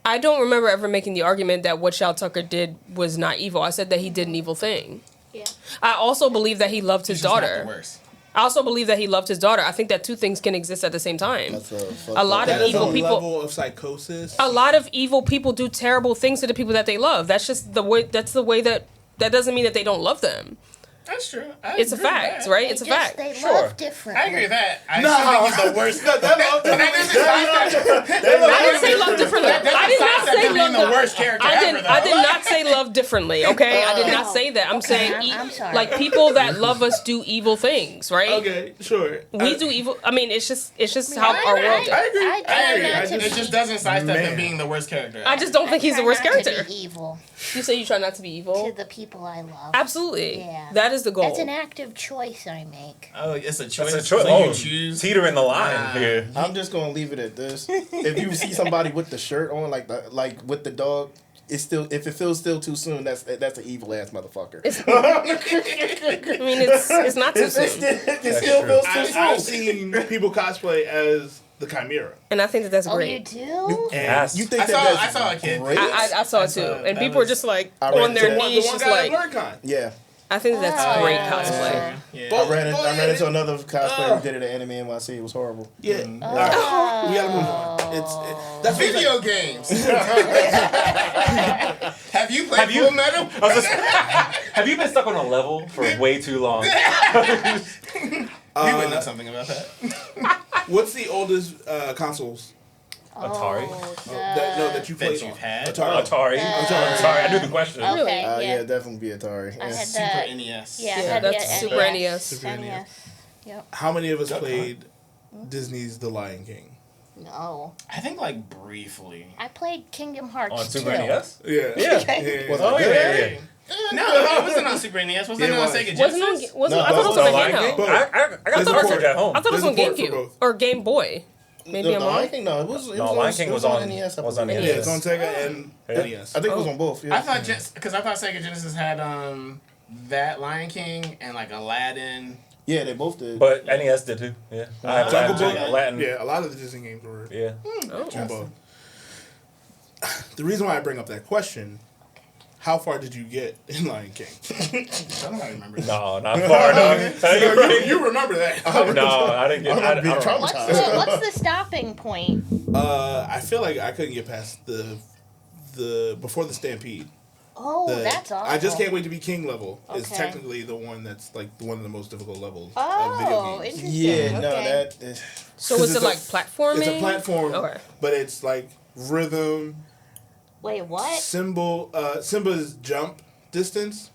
Speaker 4: I don't remember ever making the argument that what Shou Tucker did was not evil. I said that he did an evil thing.
Speaker 5: Yeah.
Speaker 4: I also believe that he loved his
Speaker 7: It's just not
Speaker 4: daughter.
Speaker 7: the worst.
Speaker 4: I also believe that he loved his daughter. I think that two things can exist at the same time.
Speaker 6: That's
Speaker 4: A lot
Speaker 1: That
Speaker 4: of
Speaker 1: is a
Speaker 4: evil people.
Speaker 1: level of psychosis.
Speaker 4: A lot of evil people do terrible things to the people that they love. That's just the way. That's the way that. That doesn't mean that they don't love them.
Speaker 7: That's true. I
Speaker 4: It's a
Speaker 7: agree with
Speaker 4: fact,
Speaker 7: that.
Speaker 4: right? It's a fact.
Speaker 5: They
Speaker 2: Sure.
Speaker 5: love differently.
Speaker 7: I agree with that. I
Speaker 1: No.
Speaker 7: still think he's the worst.
Speaker 4: I didn't say love differently. I did not say
Speaker 7: being
Speaker 4: love
Speaker 7: the
Speaker 4: differently.
Speaker 7: worst character
Speaker 4: I
Speaker 7: ever,
Speaker 4: did.
Speaker 7: though.
Speaker 4: I did not say love differently. Okay, I did not say that. I'm saying
Speaker 5: I'm sorry.
Speaker 4: like people that love us do evil things, right?
Speaker 1: Okay, sure.
Speaker 4: We do evil. I mean, it's just how our world is.
Speaker 1: I agree.
Speaker 5: I try
Speaker 1: agree.
Speaker 5: not
Speaker 1: I
Speaker 5: to
Speaker 7: It
Speaker 5: be,
Speaker 7: just doesn't sidestep
Speaker 1: Man.
Speaker 7: him being the worst character.
Speaker 4: I just don't think he's the worst
Speaker 5: try not to
Speaker 4: character.
Speaker 5: be evil
Speaker 4: You say you try not to be
Speaker 5: to
Speaker 4: evil.
Speaker 5: the people I love.
Speaker 4: Absolutely.
Speaker 5: Yeah.
Speaker 4: That is the goal?
Speaker 5: That's an active choice I make.
Speaker 7: Oh, it's a choice.
Speaker 2: That's a choice.
Speaker 7: So
Speaker 2: Oh,
Speaker 7: you choose.
Speaker 2: teeter in the line here.
Speaker 6: I'm just gonna leave it at this. If you see somebody with the shirt on, like with the dog, it's still, if it feels still too soon, that's an evil ass motherfucker.
Speaker 4: I mean, it's not too soon.
Speaker 6: It still feels too soon.
Speaker 1: I've seen people cosplay as the Chimera.
Speaker 4: And I think that's
Speaker 5: Oh,
Speaker 4: great.
Speaker 5: you do?
Speaker 1: And
Speaker 2: Yes.
Speaker 6: You think
Speaker 7: I
Speaker 6: that's
Speaker 7: saw a kid.
Speaker 6: great?
Speaker 4: I saw it too. And
Speaker 7: that
Speaker 4: people were
Speaker 7: was-
Speaker 4: just like
Speaker 6: I ran
Speaker 4: on their
Speaker 6: into that.
Speaker 4: knees,
Speaker 1: the one
Speaker 4: just
Speaker 1: guy at
Speaker 4: like,
Speaker 1: BlerdCon.
Speaker 6: Yeah.
Speaker 4: I think that's
Speaker 5: Oh.
Speaker 4: great
Speaker 5: Yeah.
Speaker 4: cosplay.
Speaker 7: Yeah.
Speaker 6: I ran into another cosplayer who did it at Anime NYC. It was horrible.
Speaker 1: Yeah.
Speaker 5: Oh.
Speaker 1: We gotta move on. That's what
Speaker 7: Video games. Have you played
Speaker 2: Have you-
Speaker 7: Full Metal?
Speaker 2: Have you been stuck on a level for way too long?
Speaker 7: You would know something about that.
Speaker 1: What's the oldest consoles
Speaker 2: Atari?
Speaker 1: that you played
Speaker 7: That you've
Speaker 1: on?
Speaker 7: had?
Speaker 2: Atari. Atari. I knew the question.
Speaker 5: Okay,
Speaker 6: Yeah,
Speaker 5: yeah.
Speaker 6: definitely be Atari.
Speaker 5: I had
Speaker 7: Super
Speaker 5: the
Speaker 7: NES.
Speaker 5: yeah, I
Speaker 4: Yeah,
Speaker 5: had
Speaker 4: that's
Speaker 5: the
Speaker 4: Super NES.
Speaker 1: Super NES.
Speaker 5: Yep.
Speaker 1: How many of us played Disney's The Lion King?
Speaker 5: No,
Speaker 7: I think like briefly.
Speaker 5: I played Kingdom Hearts
Speaker 2: On
Speaker 5: 2.
Speaker 2: Super NES?
Speaker 1: Yeah.
Speaker 2: Yeah.
Speaker 6: Was
Speaker 2: Oh,
Speaker 6: it
Speaker 2: yeah,
Speaker 6: good?
Speaker 2: yeah, yeah.
Speaker 7: No, it wasn't on Super NES. Was it
Speaker 1: Yeah, it
Speaker 7: on
Speaker 1: was.
Speaker 7: Sega
Speaker 4: Wasn't on,
Speaker 7: Genesis?
Speaker 4: wasn't,
Speaker 6: No,
Speaker 4: I thought it was on
Speaker 2: The
Speaker 4: the
Speaker 2: Lion
Speaker 4: handheld.
Speaker 2: King?
Speaker 1: Both.
Speaker 2: I got
Speaker 1: There's
Speaker 2: the
Speaker 1: a
Speaker 2: cartridge
Speaker 1: port.
Speaker 2: at home.
Speaker 4: I thought it was on
Speaker 1: There's a port for
Speaker 4: GameCube
Speaker 1: both.
Speaker 4: or Game Boy. Maybe I'm
Speaker 6: The
Speaker 4: wrong.
Speaker 6: Lion King, no, it was.
Speaker 2: No, Lion King was on
Speaker 6: NES. I
Speaker 2: was on
Speaker 6: believe.
Speaker 1: Yeah,
Speaker 2: NES.
Speaker 1: it's on Sega and
Speaker 2: Yeah.
Speaker 1: NES.
Speaker 6: I think it was on both. Yeah.
Speaker 7: I thought because I thought Sega Genesis had that Lion King and like Aladdin.
Speaker 6: Yeah, they both did.
Speaker 2: But NES did too. Yeah. I had
Speaker 1: Jungle
Speaker 2: Latin.
Speaker 1: Book.
Speaker 2: Latin.
Speaker 1: Yeah, a lot of the Disney games were
Speaker 2: Yeah.
Speaker 1: on both. The reason why I bring up that question, how far did you get in Lion King?
Speaker 7: I don't remember.
Speaker 2: No, not far enough. Tell you right.
Speaker 1: You remember that.
Speaker 2: No, I didn't get. I don't know.
Speaker 5: What's the stopping point?
Speaker 1: I feel like I couldn't get past the before the Stampede.
Speaker 5: Oh,
Speaker 1: The-
Speaker 5: that's awesome.
Speaker 1: I just can't wait to be king level. Is
Speaker 5: Okay.
Speaker 1: technically the one that's like one of the most difficult levels
Speaker 5: Oh,
Speaker 1: of video games.
Speaker 5: interesting.
Speaker 6: Yeah, no,
Speaker 5: okay.
Speaker 6: that.
Speaker 4: So
Speaker 1: 'Cause
Speaker 4: was it
Speaker 1: it's a-
Speaker 4: like platforming?
Speaker 1: It's a platform,
Speaker 4: Okay.
Speaker 1: but it's like rhythm,
Speaker 5: Wait, what?
Speaker 1: Simba's jump distance,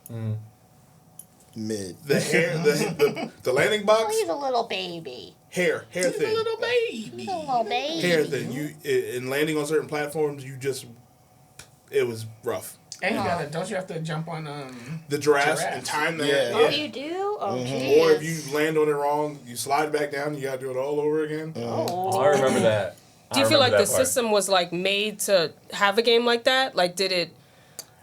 Speaker 6: Mid.
Speaker 1: the hair, the landing
Speaker 5: Oh,
Speaker 1: box,
Speaker 5: he's a little baby.
Speaker 1: hair thin,
Speaker 5: He's a little baby.
Speaker 1: hair thin. In landing on certain platforms, it was rough.
Speaker 7: And don't you have to jump on
Speaker 1: The giraffes
Speaker 7: Giraffes.
Speaker 1: and time that.
Speaker 6: Yeah.
Speaker 5: Oh, you do? Oh,
Speaker 1: Or if
Speaker 5: jeez.
Speaker 1: you land on it wong, you slide back down. You gotta do it all over again.
Speaker 2: Oh, I remember that.
Speaker 4: Do you
Speaker 2: I
Speaker 4: feel like
Speaker 2: remember
Speaker 4: the
Speaker 2: that part.
Speaker 4: system was like made to have a game like that? Like,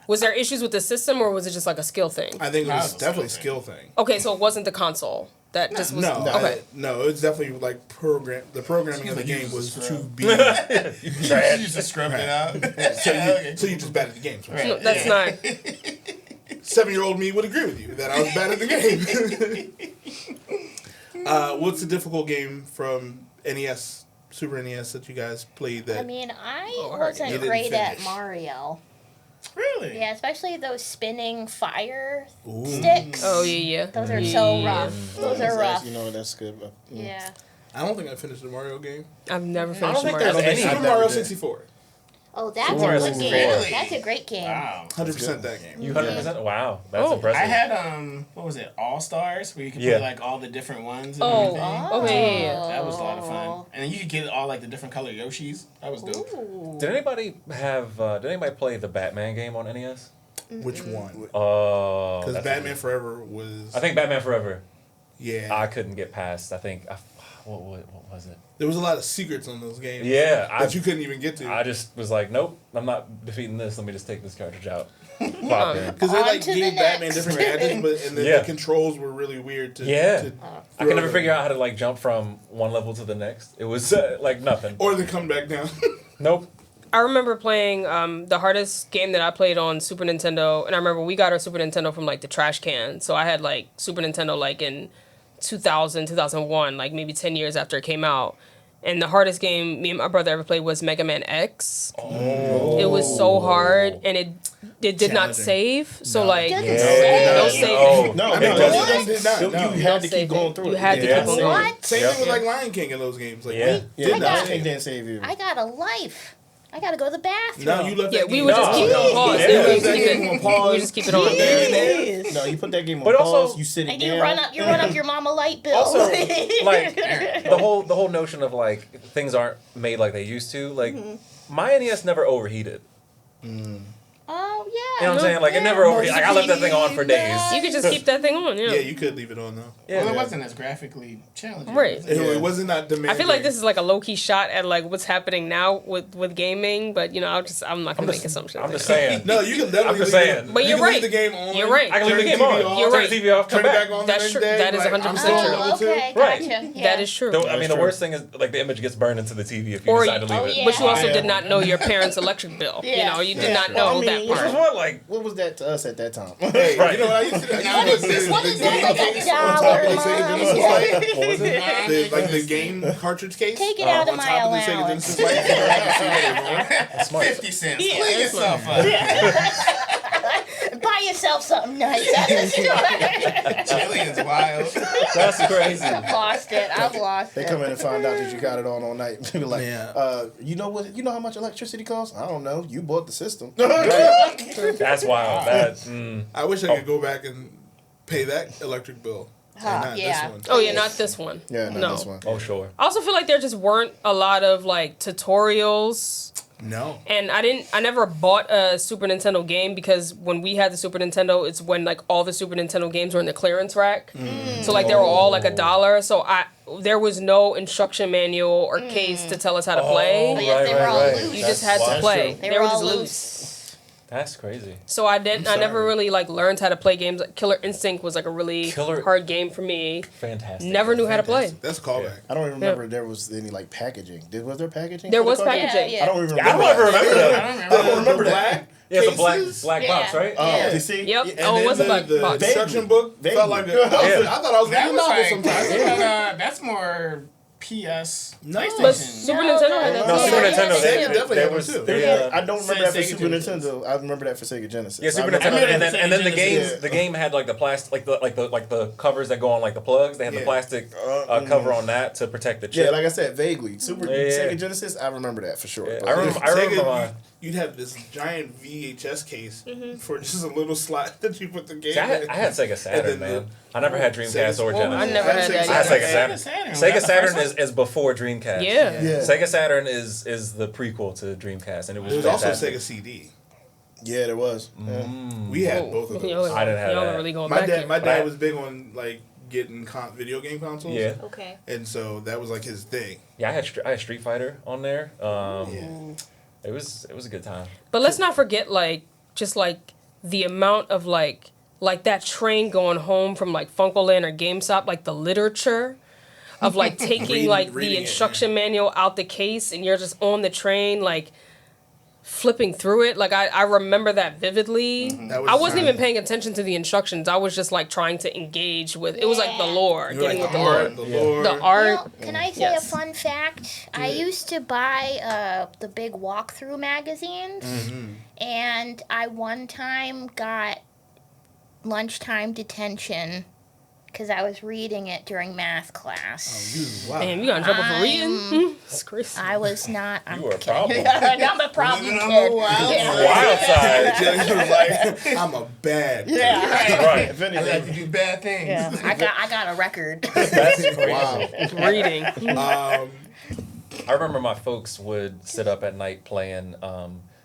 Speaker 4: was there issues with the system or was it just like a skill thing?
Speaker 1: I think it
Speaker 7: Nah,
Speaker 1: was
Speaker 7: it was a
Speaker 1: definitely a
Speaker 7: skill
Speaker 1: skill thing.
Speaker 4: Okay, so it wasn't the console that just was.
Speaker 1: No,
Speaker 4: Okay.
Speaker 1: no, it's definitely like the programming of the
Speaker 7: like
Speaker 1: game
Speaker 7: uses
Speaker 1: was
Speaker 7: the
Speaker 1: to
Speaker 7: scrub.
Speaker 1: be.
Speaker 7: You just scrubbed it out.
Speaker 1: So you just bad at the game. So
Speaker 4: No, that's not.
Speaker 1: 7-year-old me would agree with you that I was bad at the game. What's the difficult game from NES, Super NES that you guys played? That
Speaker 5: I mean, I
Speaker 4: Oh, I heard
Speaker 5: wasn't
Speaker 1: you didn't
Speaker 5: great at
Speaker 1: finish.
Speaker 5: Mario.
Speaker 7: Really?
Speaker 5: Yeah, especially those spinning fire
Speaker 1: Ooh.
Speaker 5: sticks.
Speaker 4: Oh yeah.
Speaker 5: Those are so
Speaker 4: Yeah.
Speaker 5: rough. Those are rough.
Speaker 6: You know, that's good.
Speaker 5: Yeah.
Speaker 1: I don't think I finished the Mario game.
Speaker 4: I've never
Speaker 2: I
Speaker 4: finished
Speaker 2: don't think
Speaker 4: Mario.
Speaker 2: there's any.
Speaker 1: Super
Speaker 6: never
Speaker 1: Mario
Speaker 6: did.
Speaker 1: 64.
Speaker 5: Oh, that's a
Speaker 2: Mario
Speaker 5: good
Speaker 2: 64.
Speaker 5: game.
Speaker 7: Really?
Speaker 5: That's a great game.
Speaker 7: Wow.
Speaker 1: 100% that game.
Speaker 2: You 100%? Wow, that's
Speaker 4: Oh.
Speaker 2: impressive.
Speaker 7: I had what was it? All Stars, where you could
Speaker 2: Yeah.
Speaker 7: put like all the different ones. And
Speaker 4: Oh.
Speaker 7: everything.
Speaker 4: Okay, yeah.
Speaker 7: That was a lot of fun. And then you could get all like the different color Yoshis. That was dope.
Speaker 5: Ooh.
Speaker 2: Did anybody play the Batman game on NES?
Speaker 1: Which one?
Speaker 2: Oh,
Speaker 1: Because
Speaker 2: that's
Speaker 1: Batman Forever was.
Speaker 2: I think Batman Forever.
Speaker 1: Yeah.
Speaker 2: I couldn't get past. I think what was it?
Speaker 1: There was a lot of secrets on those games.
Speaker 2: Yeah,
Speaker 1: That you couldn't even get to.
Speaker 2: I just was like, nope, I'm not defeating this. Let me just take this cartridge out. Pop in.
Speaker 1: Because they
Speaker 5: On
Speaker 1: like
Speaker 5: to the
Speaker 1: gave Batman
Speaker 5: next.
Speaker 1: different gadgets, but and then
Speaker 2: Yeah.
Speaker 1: the controls were really weird to.
Speaker 2: Yeah.
Speaker 1: to
Speaker 2: I could never figure out how to like jump from one level to the next. It was like nothing.
Speaker 1: Or they come back down.
Speaker 2: Nope.
Speaker 4: I remember playing the hardest game that I played on Super Nintendo, and I remember we got our Super Nintendo from like the trash can. So I had like Super Nintendo like in 2000, 2001, like maybe 10 years after it came out. And the hardest game me and my brother ever played was Mega Man X.
Speaker 2: Oh.
Speaker 4: It was so hard, and it did not
Speaker 1: Challenging.
Speaker 4: save. So
Speaker 1: No.
Speaker 4: like,
Speaker 5: Doesn't
Speaker 2: Yeah.
Speaker 5: say.
Speaker 4: no saving.
Speaker 2: Oh.
Speaker 6: No,
Speaker 1: I mean,
Speaker 6: no,
Speaker 1: those
Speaker 6: no.
Speaker 1: games did not.
Speaker 6: You
Speaker 1: No.
Speaker 6: had to
Speaker 4: Save
Speaker 6: keep going
Speaker 4: it.
Speaker 6: through
Speaker 4: You
Speaker 6: it.
Speaker 4: had to
Speaker 2: Yeah.
Speaker 4: keep on going.
Speaker 5: What?
Speaker 1: Same
Speaker 2: Yep.
Speaker 1: thing with like Lion King in those games. Like,
Speaker 2: Yeah.
Speaker 6: Yeah,
Speaker 1: did
Speaker 6: no,
Speaker 1: not
Speaker 6: King
Speaker 1: save.
Speaker 6: didn't save you.
Speaker 5: I got a life. I gotta go to the bathroom.
Speaker 1: No, you left
Speaker 4: Yeah,
Speaker 1: that
Speaker 4: we
Speaker 1: game.
Speaker 4: would just keep it on pause.
Speaker 2: Yeah.
Speaker 4: Yeah, we would
Speaker 1: That
Speaker 4: keep
Speaker 1: game
Speaker 4: it.
Speaker 1: on pause.
Speaker 4: We would just keep it on there.
Speaker 5: Jeez.
Speaker 6: No, you put that game on
Speaker 2: But also-
Speaker 6: pause. You sit it
Speaker 5: And
Speaker 6: down.
Speaker 5: you run up your mama light bill.
Speaker 2: Also, like the whole notion of like things aren't made like they used to. Like my NES never overheated.
Speaker 5: Oh Yeah.
Speaker 2: You know what I'm saying? Like, it never over. Like, I left that thing on for days.
Speaker 4: You could just keep that thing on.
Speaker 1: Yeah, you could leave it on though.
Speaker 7: Well, it wasn't as graphically challenging.
Speaker 4: Right.
Speaker 7: Was it?
Speaker 1: It wasn't that demanding.
Speaker 4: I feel like this is like a low key shot at like what's happening now with gaming, but you know, I'm not gonna make assumptions.
Speaker 2: I'm just saying.
Speaker 1: No, you can definitely.
Speaker 2: I'm just
Speaker 1: leave
Speaker 2: saying.
Speaker 1: it-
Speaker 4: But
Speaker 1: you
Speaker 4: you're
Speaker 1: can leave
Speaker 4: right.
Speaker 1: the game on.
Speaker 4: You're right.
Speaker 2: I can leave the
Speaker 1: Turn
Speaker 2: game on.
Speaker 1: TV off,
Speaker 4: You're
Speaker 2: Turn
Speaker 4: right.
Speaker 2: the TV off.
Speaker 1: Turn
Speaker 2: Come
Speaker 1: it
Speaker 2: back.
Speaker 1: back on
Speaker 4: That's
Speaker 1: the next
Speaker 4: true.
Speaker 1: day.
Speaker 4: That is
Speaker 1: like,
Speaker 4: 100%
Speaker 1: I'm still
Speaker 4: true.
Speaker 1: able to.
Speaker 5: Okay,
Speaker 2: Right.
Speaker 5: gotcha. Yeah.
Speaker 4: That is true.
Speaker 2: I mean, the worst thing is like the image gets burned into the TV if you
Speaker 4: Or
Speaker 2: decide to leave
Speaker 5: oh,
Speaker 2: it.
Speaker 5: yeah.
Speaker 4: But you also
Speaker 1: Yeah.
Speaker 4: did not know your parents' electric bill. You
Speaker 5: Yeah.
Speaker 4: know, you did
Speaker 3: Yeah.
Speaker 4: not
Speaker 3: Well,
Speaker 4: know
Speaker 3: I mean,
Speaker 4: that
Speaker 3: which
Speaker 2: Which was
Speaker 4: part.
Speaker 2: what, like,
Speaker 3: What was that to us at that time?
Speaker 1: Hey,
Speaker 2: Right.
Speaker 1: you know what I used to do? I
Speaker 5: What
Speaker 1: used
Speaker 5: is
Speaker 1: to
Speaker 5: this?
Speaker 1: put
Speaker 5: What
Speaker 1: the
Speaker 5: is
Speaker 1: game
Speaker 5: that?
Speaker 1: case
Speaker 5: $1
Speaker 1: on top of the
Speaker 5: Mom.
Speaker 1: Sega Genesis light.
Speaker 2: what was it?
Speaker 1: Like the game cartridge case.
Speaker 5: Take it out of
Speaker 1: on
Speaker 5: my
Speaker 1: top of the Sega
Speaker 5: allowance.
Speaker 1: Genesis light. So I could see what was on.
Speaker 7: 50 cents. Clean yourself up.
Speaker 5: Buy yourself something nice at the store.
Speaker 7: Jillian's wild.
Speaker 2: That's crazy.
Speaker 5: I've lost it. I've lost
Speaker 6: They
Speaker 5: it.
Speaker 6: come in and find out that you got it on all night. They be like,
Speaker 1: Yeah.
Speaker 6: you know what? You know how much electricity costs? I don't know. You bought the system.
Speaker 2: That's wild.
Speaker 1: I wish I could go back and pay that electric bill. And not
Speaker 5: yeah.
Speaker 1: this one.
Speaker 4: Oh yeah, not this one.
Speaker 6: Yeah, not
Speaker 4: No.
Speaker 6: this one.
Speaker 2: Oh, sure.
Speaker 4: I also feel like there just weren't a lot of like tutorials.
Speaker 1: No.
Speaker 4: And I never bought a Super Nintendo game because when we had the Super Nintendo, it's when like all the Super Nintendo games were in the clearance rack. So like they were all like $1. So there was no instruction manual or case to tell us how to play.
Speaker 5: But yes, they were all loose.
Speaker 4: You just had to
Speaker 2: That's
Speaker 4: play.
Speaker 2: true.
Speaker 5: They
Speaker 4: They
Speaker 5: were
Speaker 4: were
Speaker 5: all
Speaker 4: just
Speaker 5: loose.
Speaker 4: loose.
Speaker 2: That's crazy.
Speaker 4: So I never
Speaker 1: sorry.
Speaker 4: really like learned how to play games. Like, Killer Instinct was like a really
Speaker 2: Killer-
Speaker 4: hard game for me.
Speaker 2: Fantastic.
Speaker 4: Never knew how to play.
Speaker 1: That's a callback.
Speaker 6: I don't even remember there was any like packaging. Was there packaging?
Speaker 4: There
Speaker 6: for the
Speaker 4: was
Speaker 6: cartridge?
Speaker 4: packaging.
Speaker 5: Yeah,
Speaker 6: I don't even
Speaker 2: I
Speaker 6: remember.
Speaker 2: don't ever remember that.
Speaker 7: I
Speaker 1: I don't remember that.
Speaker 2: Yeah, it's a black
Speaker 1: Cases?
Speaker 2: box,
Speaker 5: Yeah.
Speaker 2: right?
Speaker 5: Yeah.
Speaker 6: You see?
Speaker 4: Yep.
Speaker 1: And
Speaker 4: Oh, it
Speaker 1: then
Speaker 4: was a black
Speaker 1: the
Speaker 4: box.
Speaker 1: instruction book
Speaker 6: Vaguely.
Speaker 1: felt like
Speaker 2: Yeah.
Speaker 1: I thought I was
Speaker 7: That
Speaker 1: reading
Speaker 7: was
Speaker 1: novels
Speaker 7: like,
Speaker 1: sometimes.
Speaker 7: that's more PS,
Speaker 1: No.
Speaker 4: But
Speaker 7: PlayStation.
Speaker 4: Super Nintendo had that.
Speaker 2: No,
Speaker 4: too.
Speaker 2: Super
Speaker 5: Yeah,
Speaker 2: Nintendo.
Speaker 5: Sega
Speaker 1: definitely
Speaker 2: There
Speaker 1: had
Speaker 2: was.
Speaker 1: one, too.
Speaker 2: Yeah.
Speaker 6: I don't remember that for
Speaker 7: Sega
Speaker 6: Super
Speaker 7: Genesis.
Speaker 6: Nintendo. I remember that for Sega Genesis.
Speaker 2: Yeah, Super
Speaker 6: I remember-
Speaker 2: Nintendo,
Speaker 7: remember
Speaker 2: and then the
Speaker 7: Sega
Speaker 2: games,
Speaker 6: Genesis.
Speaker 2: the game had like the plastic, like the covers that go on like the plugs. They had the
Speaker 1: Yeah.
Speaker 2: plastic cover on that to protect the chip.
Speaker 6: Yeah, like I said, vaguely.
Speaker 2: Yeah.
Speaker 6: Sega Genesis, I remember that for sure.
Speaker 2: Yeah,
Speaker 6: But-
Speaker 2: I remember
Speaker 1: Sega,
Speaker 2: mine.
Speaker 1: you'd have this giant VHS case for just a little slot that you put the game
Speaker 2: See, I
Speaker 1: in.
Speaker 2: had Sega Saturn,
Speaker 1: then
Speaker 2: man. I never had Dreamcast or
Speaker 1: Well,
Speaker 2: Genesis.
Speaker 4: I never had that
Speaker 2: I had
Speaker 4: either.
Speaker 2: Sega Saturn.
Speaker 7: Saturn.
Speaker 2: Sega
Speaker 7: Was that the
Speaker 2: Saturn
Speaker 7: first
Speaker 2: is before Dreamcast.
Speaker 4: Yeah.
Speaker 6: Yeah.
Speaker 2: Sega Saturn is the prequel to Dreamcast, and it was
Speaker 1: There was also
Speaker 2: fantastic.
Speaker 1: Sega CD.
Speaker 6: Yeah, there was. Yeah.
Speaker 1: We had both of
Speaker 4: Y'all
Speaker 1: those.
Speaker 2: I didn't have
Speaker 4: y'all
Speaker 2: that.
Speaker 4: are really going
Speaker 1: My
Speaker 4: back
Speaker 1: dad,
Speaker 4: here.
Speaker 1: my
Speaker 2: But
Speaker 1: dad
Speaker 2: I-
Speaker 1: was big on like getting video game consoles.
Speaker 2: Yeah,
Speaker 5: Okay.
Speaker 1: And so that was like his thing.
Speaker 2: yeah. I had Street Fighter on there. It was a good time.
Speaker 4: But let's not forget, like, just like the amount of like that train going home from like Funkoland or GameStop, like the literature of like taking like
Speaker 1: reading
Speaker 4: the
Speaker 1: it,
Speaker 4: instruction manual out the case and you're just on the train, like flipping through it. Like I remember that vividly.
Speaker 1: That was
Speaker 4: I wasn't
Speaker 1: time.
Speaker 4: even paying attention to the instructions. I was just like trying to engage with. It was like the lore,
Speaker 1: You were
Speaker 4: getting
Speaker 1: like
Speaker 4: with
Speaker 1: the
Speaker 4: the lore.
Speaker 1: art, the lore.
Speaker 4: The art.
Speaker 5: Well, can I say
Speaker 4: Yes.
Speaker 5: a fun fact? I used to buy the big walkthrough magazines, and I one time got lunchtime detention because I was reading it during math class.
Speaker 1: Wow.
Speaker 4: Damn, you got in trouble for reading? It's crazy.
Speaker 5: I was not. I'm
Speaker 2: You were a
Speaker 5: kidding.
Speaker 2: problem.
Speaker 5: I'm a problem
Speaker 7: Living on
Speaker 5: kid.
Speaker 7: the wild
Speaker 5: Yeah.
Speaker 2: Wild side.
Speaker 1: Jenny was like, I'm a bad.
Speaker 5: Yeah.
Speaker 2: Right.
Speaker 6: If
Speaker 7: I like
Speaker 6: anything,
Speaker 7: to do bad things.
Speaker 5: Yeah. I got a record.
Speaker 2: That's crazy.
Speaker 1: Wow.
Speaker 4: Reading.
Speaker 2: I remember my folks would sit up at night playing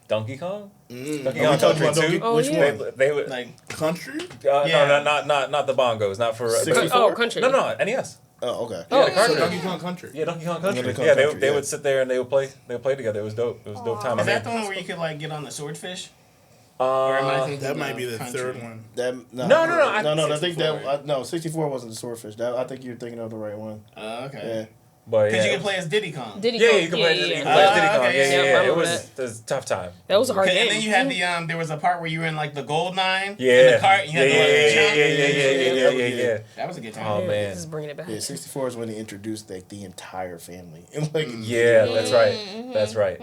Speaker 2: Donkey Kong. Donkey
Speaker 6: Are
Speaker 2: Kong
Speaker 6: we talking
Speaker 2: Country
Speaker 6: about
Speaker 2: 2.
Speaker 6: Donkey-
Speaker 4: Oh,
Speaker 6: which
Speaker 4: yeah.
Speaker 6: one?
Speaker 2: They would
Speaker 7: Like,
Speaker 1: Country?
Speaker 7: Yeah.
Speaker 2: no, not the bongos, not for
Speaker 6: 64?
Speaker 4: Oh, country.
Speaker 2: no, NES.
Speaker 6: Oh, okay.
Speaker 2: Yeah, the
Speaker 1: So
Speaker 2: cartridge.
Speaker 1: Donkey Kong Country.
Speaker 2: Yeah, Donkey Kong Country.
Speaker 6: Donkey Kong
Speaker 2: Yeah,
Speaker 6: Country,
Speaker 2: they
Speaker 6: yeah.
Speaker 2: would sit there and they would play together. It was dope. It was a dope time.
Speaker 7: is
Speaker 2: I
Speaker 7: that the
Speaker 2: mean,
Speaker 7: one where you could like get on the swordfish? Or am I thinking
Speaker 1: That
Speaker 7: of
Speaker 1: might be the
Speaker 7: Country?
Speaker 1: third one.
Speaker 6: That,
Speaker 2: No, no, I
Speaker 6: I
Speaker 2: think
Speaker 6: think that no, 64 wasn't the swordfish. That I think you're thinking of the right one.
Speaker 7: Okay.
Speaker 6: Yeah.
Speaker 2: but
Speaker 7: Because
Speaker 2: yeah,
Speaker 7: you can play as Diddy Kong.
Speaker 4: Diddy
Speaker 2: yeah,
Speaker 4: Kong.
Speaker 2: you can play. You can
Speaker 4: yeah.
Speaker 2: play as Diddy
Speaker 7: Ah,
Speaker 2: Kong.
Speaker 7: okay,
Speaker 2: Yeah,
Speaker 7: yeah,
Speaker 2: yeah,
Speaker 4: I
Speaker 2: yeah. It
Speaker 4: remember
Speaker 2: was a tough time.
Speaker 4: That was a hard
Speaker 7: And
Speaker 4: game.
Speaker 7: then you had the there was a part where you were in like the gold nine. In
Speaker 2: Yeah,
Speaker 7: the cart. And you
Speaker 2: yeah,
Speaker 7: had
Speaker 2: yeah,
Speaker 7: to like
Speaker 2: yeah,
Speaker 7: jump.
Speaker 2: yeah.
Speaker 7: That was a good time.
Speaker 2: Oh
Speaker 4: Yeah,
Speaker 2: man,
Speaker 4: This is bringing it back.
Speaker 6: Yeah, 64 is when they introduced like the entire family. And, like,
Speaker 2: yeah, that's right. That's right.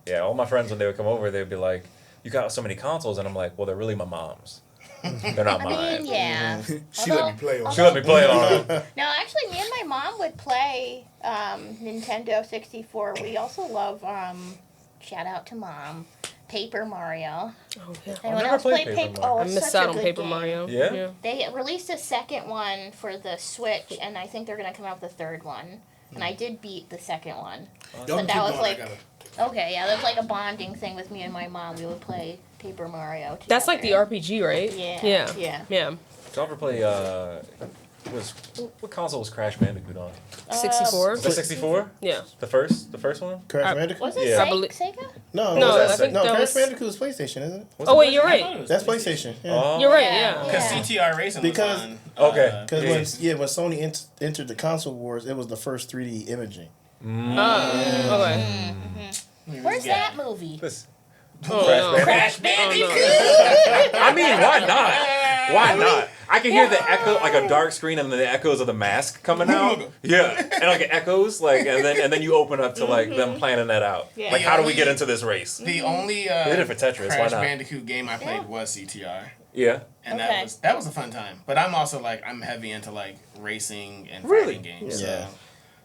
Speaker 2: Yeah, all my friends when they would come over, they'd be like, "You got so many consoles," and I'm like, "Well, they're really my mom's. They're not
Speaker 5: I
Speaker 2: mine."
Speaker 5: mean, yeah.
Speaker 1: She let me play on
Speaker 2: She let me play on them.
Speaker 5: No, actually, me and my mom would play Nintendo 64. We also love, shout out to Mom, Paper Mario.
Speaker 4: Oh, yeah.
Speaker 5: Anyone
Speaker 2: never
Speaker 5: else
Speaker 2: played
Speaker 5: play
Speaker 2: Paper
Speaker 5: Paper?
Speaker 2: Mario.
Speaker 5: Oh,
Speaker 4: I
Speaker 5: it's
Speaker 4: missed
Speaker 5: such
Speaker 4: out
Speaker 5: a
Speaker 4: on
Speaker 5: good
Speaker 4: Paper
Speaker 5: game.
Speaker 4: Mario.
Speaker 2: Yeah?
Speaker 5: They released a second one for the Switch, and I think they're gonna come out with a third one. And I did beat the second one.
Speaker 1: Y'all
Speaker 5: But
Speaker 1: keep
Speaker 5: that was
Speaker 1: going,
Speaker 5: like-
Speaker 1: I gotta-
Speaker 5: Okay, yeah, that was like a bonding thing with me and my mom. We would play Paper Mario. Together.
Speaker 4: That's like the RPG, right?
Speaker 5: Yeah.
Speaker 4: Yeah.
Speaker 2: Did y'all ever play, what console was Crash Bandicoot on?
Speaker 4: 64.
Speaker 2: Was that 64?
Speaker 4: Yeah.
Speaker 2: The first one?
Speaker 6: Crash Bandicoot?
Speaker 5: Was it
Speaker 2: Yeah.
Speaker 4: I believe-
Speaker 5: Sega?
Speaker 6: No,
Speaker 4: No,
Speaker 6: that's,
Speaker 4: I think
Speaker 6: no.
Speaker 4: that
Speaker 6: Crash
Speaker 4: was-
Speaker 6: Bandicoot is PlayStation, isn't it?
Speaker 4: Oh wait, you're
Speaker 7: I thought
Speaker 4: right.
Speaker 7: it was
Speaker 6: That's PlayStation. Yeah.
Speaker 2: Oh.
Speaker 4: You're right. Yeah.
Speaker 7: Because
Speaker 5: Yeah.
Speaker 7: CTR Racing
Speaker 6: Because-
Speaker 7: was on.
Speaker 2: Okay.
Speaker 6: Because
Speaker 2: Yeah.
Speaker 6: when Sony entered the console wars, it was the first 3D imaging.
Speaker 4: Okay.
Speaker 5: Where's that movie?
Speaker 2: This-
Speaker 4: Oh, no.
Speaker 7: Crash
Speaker 4: Oh,
Speaker 7: Bandicoot.
Speaker 4: no.
Speaker 2: I mean, why not? Why not? I can hear the echo, like a dark screen, and the echoes of the mask coming out. Yeah, and like it echoes, like, and then you open up to like them planning that out.
Speaker 5: Yeah.
Speaker 2: Like, how do we get into this race?
Speaker 7: The only
Speaker 2: They did it for Tetris. Why
Speaker 7: Crash
Speaker 2: not?
Speaker 7: Bandicoot game I played was CTR.
Speaker 2: Yeah.
Speaker 7: And
Speaker 5: Okay.
Speaker 7: that was a fun time. But I'm also like I'm heavy into like racing and
Speaker 2: Really?
Speaker 7: fighting games.
Speaker 6: Yeah.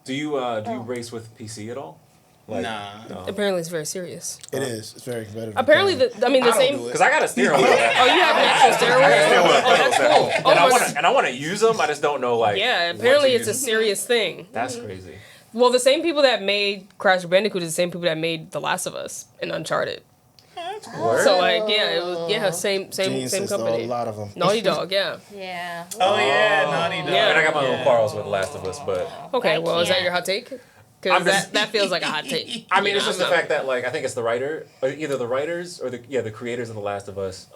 Speaker 2: Do you race with PC at all? Like,
Speaker 7: Nah.
Speaker 2: no.
Speaker 4: Apparently, it's very serious.
Speaker 6: It is. It's very competitive.
Speaker 4: Apparently, the same.
Speaker 2: Because I got a steering wheel.
Speaker 4: Oh, you have an actual steering wheel? Oh, that's cool.
Speaker 2: And I want to use them. I just don't know like.
Speaker 4: Yeah,
Speaker 2: what to
Speaker 4: apparently it's a
Speaker 2: use.
Speaker 4: serious thing.
Speaker 2: That's crazy.
Speaker 4: Well, the same people that made Crash Bandicoot is the same people that made The Last of Us and Uncharted.
Speaker 2: Word?
Speaker 4: So like, yeah, it was same
Speaker 6: Geniuses,
Speaker 4: company.
Speaker 6: a lot of them.
Speaker 4: Naughty Dog, yeah.
Speaker 5: Yeah.
Speaker 7: Oh yeah, Naughty Dog.
Speaker 4: Yeah.
Speaker 2: And I got my own quarrels with The Last of Us, but
Speaker 4: Okay, well, is that
Speaker 5: can't.
Speaker 4: your hot take?
Speaker 2: I'm
Speaker 4: Because
Speaker 2: just-
Speaker 4: that feels like a hot take.
Speaker 2: I mean, it's
Speaker 4: You
Speaker 2: just
Speaker 4: know,
Speaker 2: the fact that like I think it's the writer, or either the writers or the creators of The Last of Us.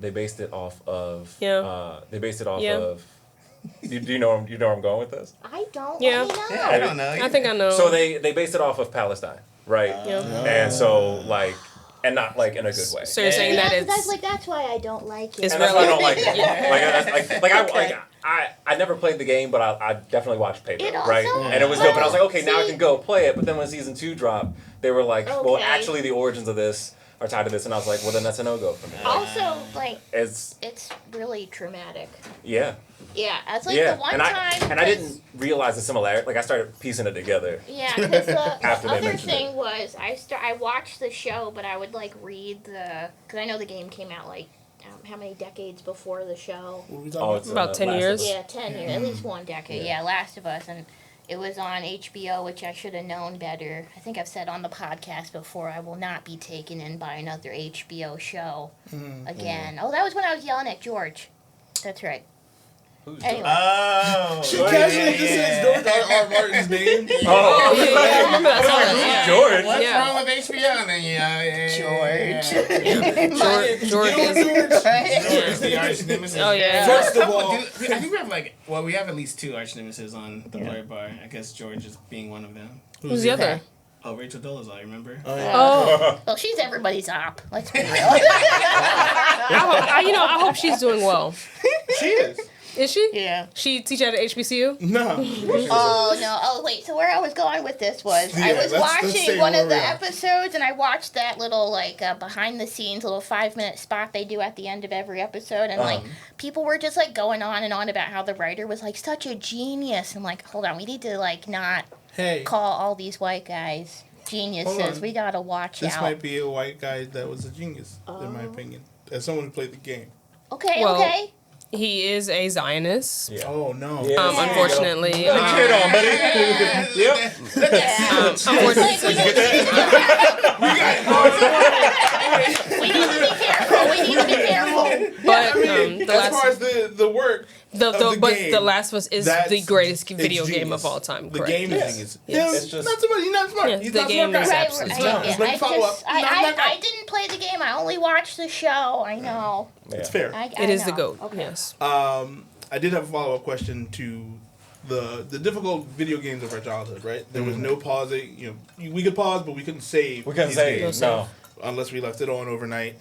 Speaker 2: They based it off of.
Speaker 4: Yeah.
Speaker 2: They based it off
Speaker 4: Yeah.
Speaker 2: of. Do you know where I'm going with this?
Speaker 5: I don't.
Speaker 4: Yeah.
Speaker 5: Let me know.
Speaker 7: Yeah, I don't know.
Speaker 4: I think I know.
Speaker 2: So they based it off of Palestine, right?
Speaker 4: Yeah.
Speaker 2: And so like, and not like in a good way.
Speaker 4: So you're saying that it's
Speaker 5: That's why I don't like it.
Speaker 4: It's
Speaker 2: And that's why I don't
Speaker 4: really-
Speaker 2: like it. I never played the game, but I definitely watched Paper,
Speaker 5: It
Speaker 2: right?
Speaker 5: also-
Speaker 2: And it was dope. And I was like, okay, now I
Speaker 5: See-
Speaker 2: can go play it. But then when season 2 dropped, they were like, well,
Speaker 5: Okay.
Speaker 2: actually, the origins of this are tied to this. And I was like, well, then that's a no-go for me.
Speaker 5: Also, like,
Speaker 2: It's
Speaker 5: it's really traumatic.
Speaker 2: Yeah,
Speaker 5: Yeah, it's like
Speaker 2: yeah.
Speaker 5: the one
Speaker 2: And
Speaker 5: time.
Speaker 2: I didn't realize the similarity. Like I started piecing it together.
Speaker 5: Yeah, because the
Speaker 2: After they
Speaker 5: other
Speaker 2: mentioned
Speaker 5: thing was I watched the show, but I would like read because I know the game came out like how many decades before the show?
Speaker 6: What are we
Speaker 2: Oh,
Speaker 6: talking
Speaker 2: it's
Speaker 4: About 10
Speaker 2: Last of
Speaker 4: years?
Speaker 2: Us.
Speaker 5: Yeah, 10 years, at least one decade.
Speaker 2: Yeah.
Speaker 5: Yeah, Last of Us, and it was on HBO, which I should have known better. I think I've said on the podcast before, I will not be taken in by another HBO show again. Oh, that was when I was yelling at George. That's right.
Speaker 2: Who's
Speaker 5: Anyway.
Speaker 7: Oh.
Speaker 1: She casually just says George R. Martin's name.
Speaker 4: Oh, yeah, I remember that song.
Speaker 2: Who's George?
Speaker 7: What's
Speaker 4: Yeah.
Speaker 7: wrong with HBO? And then
Speaker 4: George is.
Speaker 7: George, the arch nemesis.
Speaker 4: Oh, yeah.
Speaker 1: First of all,
Speaker 7: I think we have we have at least 2 arch nemesis on the Blerd bar. I guess George is being one of them.
Speaker 4: Who's the other?
Speaker 7: Oh, Rachel Dolezal, remember?
Speaker 4: Oh,
Speaker 5: Well, she's everybody's op. Let's be real.
Speaker 4: I hope she's doing well.
Speaker 1: she is.
Speaker 4: Is she?
Speaker 5: Yeah.
Speaker 4: She teach at HBCU?
Speaker 1: No.
Speaker 5: Oh no! Oh wait. So where I was going with this was I
Speaker 1: Yeah,
Speaker 5: was
Speaker 1: let's
Speaker 5: watching
Speaker 1: say
Speaker 5: one
Speaker 1: where
Speaker 5: of the
Speaker 1: we are.
Speaker 5: episodes, and I watched that little like behind the scenes little 5-minute spot they do at the end of every episode, and like people were just like going on and on about how the writer was like such a genius. I'm like, hold on, we need to like not
Speaker 1: Hey,
Speaker 5: call all these white guys geniuses.
Speaker 1: Hold on.
Speaker 5: We gotta watch
Speaker 1: this
Speaker 5: out.
Speaker 1: might be a white guy that was a genius, in my opinion. As someone who played the game.
Speaker 5: Okay.
Speaker 4: Well,
Speaker 5: okay.
Speaker 4: He is a Zionist.
Speaker 2: Yeah.
Speaker 1: Oh, no.
Speaker 2: Yeah.
Speaker 4: Unfortunately.
Speaker 2: Get on, buddy. Yep.
Speaker 5: Yeah.
Speaker 4: Unfortunately.
Speaker 5: We need to be careful. We need to be careful.
Speaker 4: But the
Speaker 1: As far
Speaker 4: last,
Speaker 1: as the work,
Speaker 4: but
Speaker 1: game,
Speaker 4: The Last of Us is
Speaker 1: that's-
Speaker 4: the greatest
Speaker 1: it's
Speaker 4: video game
Speaker 1: genius.
Speaker 4: of all time.
Speaker 1: The
Speaker 4: Correct.
Speaker 1: game is genius.
Speaker 4: Yes.
Speaker 2: It's just-
Speaker 1: not somebody, he's not smart.
Speaker 4: Yeah,
Speaker 1: He's
Speaker 4: the
Speaker 1: not
Speaker 4: game
Speaker 1: smart
Speaker 4: is
Speaker 1: guy.
Speaker 5: Right,
Speaker 4: absolutely
Speaker 5: right,
Speaker 4: not.
Speaker 5: yeah,
Speaker 1: Let me
Speaker 5: I
Speaker 1: follow up.
Speaker 5: I didn't play the game. I only watched the show. I know.
Speaker 1: It's fair.
Speaker 4: It is the
Speaker 5: know.
Speaker 4: GOAT.
Speaker 5: Okay.
Speaker 4: Yes.
Speaker 1: I did have a follow-up question to the difficult video games of our childhood, right? There was no pausing. You know, we could pause, but we couldn't save.
Speaker 2: We couldn't
Speaker 1: these
Speaker 2: say
Speaker 1: games
Speaker 2: no.
Speaker 1: unless we left it on overnight.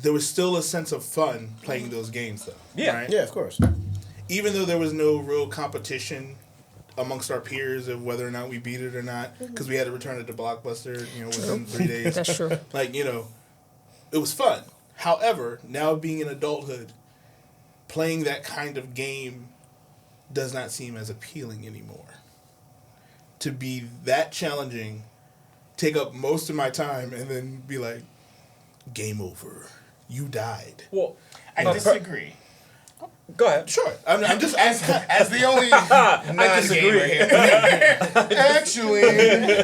Speaker 1: There was still a sense of fun playing those games, though.
Speaker 2: Yeah.
Speaker 1: Right?
Speaker 6: Yeah, of course.
Speaker 1: Even though there was no real competition amongst our peers of whether or not we beat it or not, because we had to return it to Blockbuster, within 3 days.
Speaker 4: That's true.
Speaker 1: Like, it was fun. However, now being in adulthood, playing that kind of game does not seem as appealing anymore. To be that challenging, take up most of my time, and then be like, game over. You died.
Speaker 2: Well,
Speaker 7: I disagree.
Speaker 2: go ahead.
Speaker 1: Sure. I'm just...
Speaker 7: As the only non-gamer here. Actually.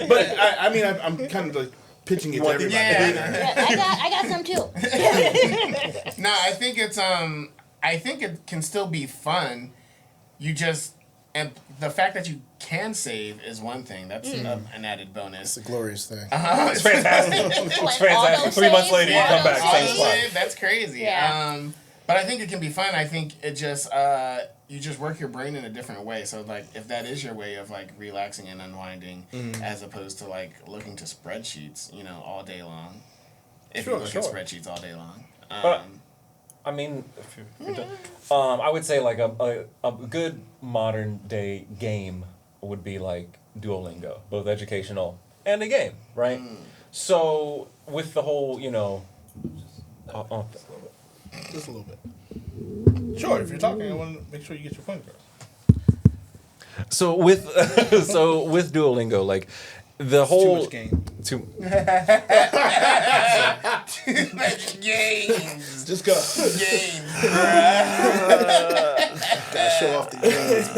Speaker 1: But, I'm kind of like pitching it to everybody.
Speaker 7: Yeah.
Speaker 5: I got some too.
Speaker 7: No, I think it's I think it can still be fun. You just and the fact that you can save is one thing. That's an added bonus.
Speaker 6: It's a glorious thing.
Speaker 2: It's fantastic. It's
Speaker 5: Like
Speaker 2: fantastic. 3 months later, you come back, same spot.
Speaker 7: Autosave, that's crazy.
Speaker 5: Yeah.
Speaker 7: But I think it can be fun. I think it just you just work your brain in a different way. So like if that is your way of like relaxing and unwinding, as opposed to like looking to spreadsheets, all day long. If you look at spreadsheets all day long.
Speaker 2: I mean, if you're done, I would say like a good modern day game would be like Duolingo, both educational and a game, right? So with the whole,
Speaker 1: Just a little bit. Sure, if you're talking, I want to make sure you get your point across.
Speaker 2: So with Duolingo, like the whole
Speaker 1: Too much game.
Speaker 7: Games.
Speaker 1: Just go.
Speaker 7: Games.
Speaker 6: Gotta show off the games.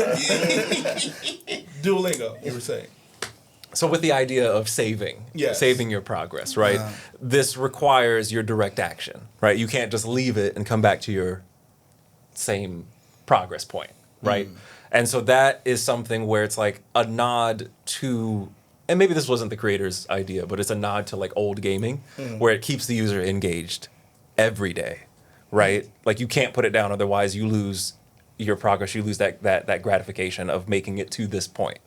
Speaker 1: Duolingo, you were saying.
Speaker 2: So with the idea of saving your progress, right? This requires your direct action, right? You can't just leave it and come back to your same progress point, right? And so that is something where it's like a nod to, and maybe this wasn't the creator's idea, but it's a nod to like old gaming, where it keeps the user engaged every day, right? Like you can't put it down, otherwise you lose your progress, you lose that gratification of making it to this point.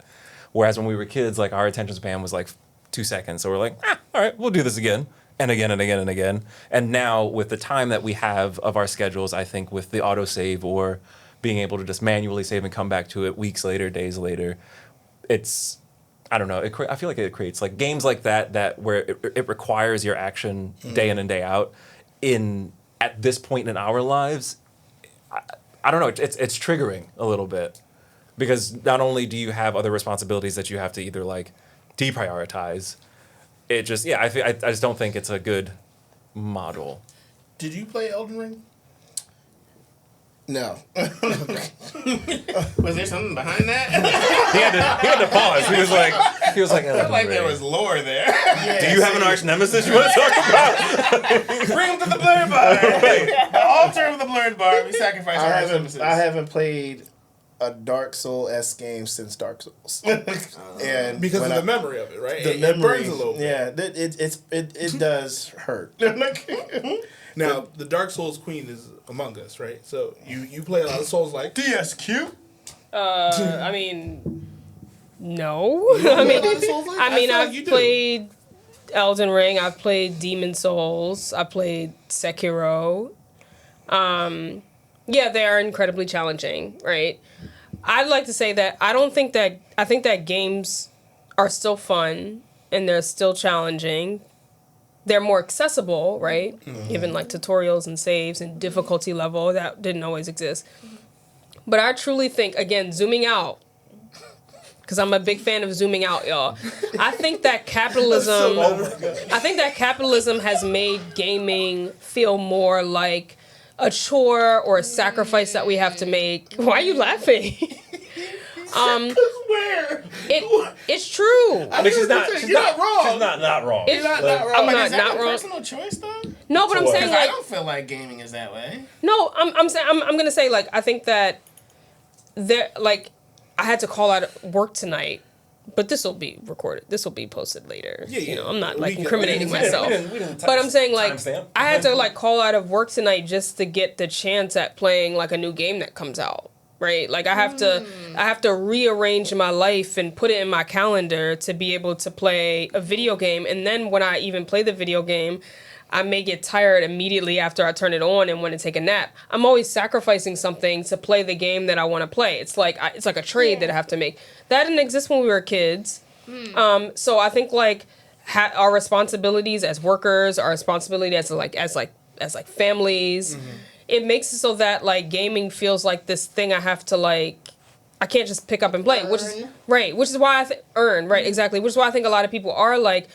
Speaker 2: Whereas when we were kids, like our attention span was like 2 seconds. So we're like, all right, we'll do this again and again and again and again. And now with the time that we have of our schedules, I think with the autosave or being able to just manually save and come back to it weeks later, days later, it's, I don't know, I feel like it creates like games like that where it requires your action day in and day out at this point in our lives. I don't know, it's triggering a little bit. Because not only do you have other responsibilities that you have to either like deprioritize, it just I just don't think it's a good model.
Speaker 1: Did you play Elden Ring?
Speaker 6: No.
Speaker 7: Was there something behind that?
Speaker 2: He had to pause. He was like,
Speaker 7: I felt like there was lore there.
Speaker 2: Do you have an arch nemesis you want to talk about?
Speaker 7: Bring him to the Blerd bar. The altar of the Blerd bar. We sacrifice our arch nemesis.
Speaker 6: I haven't played a Dark Soul-esque game since Dark Souls. And
Speaker 1: Because of the memory of it, right?
Speaker 6: The
Speaker 1: It
Speaker 6: memory,
Speaker 1: burns a little bit.
Speaker 6: yeah, it does hurt.
Speaker 1: Now, the Dark Souls queen is among us, right? So you play a lot of Souls like
Speaker 7: DSQ?
Speaker 4: I mean, no. I've played Elden Ring. I've played Demon Souls. I played Sekiro. Yeah, they are incredibly challenging, right? I'd like to say that I think that games are still fun and they're still challenging. They're more accessible, right? Given like tutorials and saves and difficulty level that didn't always exist. But I truly think, again, zooming out, because I'm a big fan of zooming out, y'all. I think that capitalism has made gaming feel more like a chore or a sacrifice that we have to make. Why are you laughing?
Speaker 1: where?
Speaker 4: It's true.
Speaker 2: I mean, she's not
Speaker 1: wrong.
Speaker 2: She's not wrong.
Speaker 1: It's not wrong.
Speaker 4: I'm
Speaker 7: Is that
Speaker 4: not
Speaker 7: a
Speaker 4: wrong.
Speaker 7: personal choice, though?
Speaker 4: No, but I'm saying
Speaker 7: Because I
Speaker 4: like
Speaker 7: don't feel like gaming is that way.
Speaker 4: no. I'm saying I'm gonna say like I think that there like I had to call out work tonight. But this will be recorded. This will be posted later.
Speaker 1: Yeah.
Speaker 4: I'm not
Speaker 1: We
Speaker 4: like
Speaker 1: can-
Speaker 4: incriminating myself.
Speaker 2: We didn't
Speaker 4: But I'm saying like
Speaker 2: timestamp.
Speaker 4: I had to like call out of work tonight just to get the chance at playing like a new game that comes out. Right? Like I have to rearrange my life and put it in my calendar to be able to play a video game. And then when I even play the video game, I may get tired immediately after I turn it on and want to take a nap. I'm always sacrificing something to play the game that I want to play. It's like a trade that I have to make. That didn't exist when we were kids. So I think like our responsibilities as workers, our responsibility as families, it makes it so that like gaming feels like this thing I have to like. I can't just pick up and play, which is right. Which is why Which is why I think a lot of people are like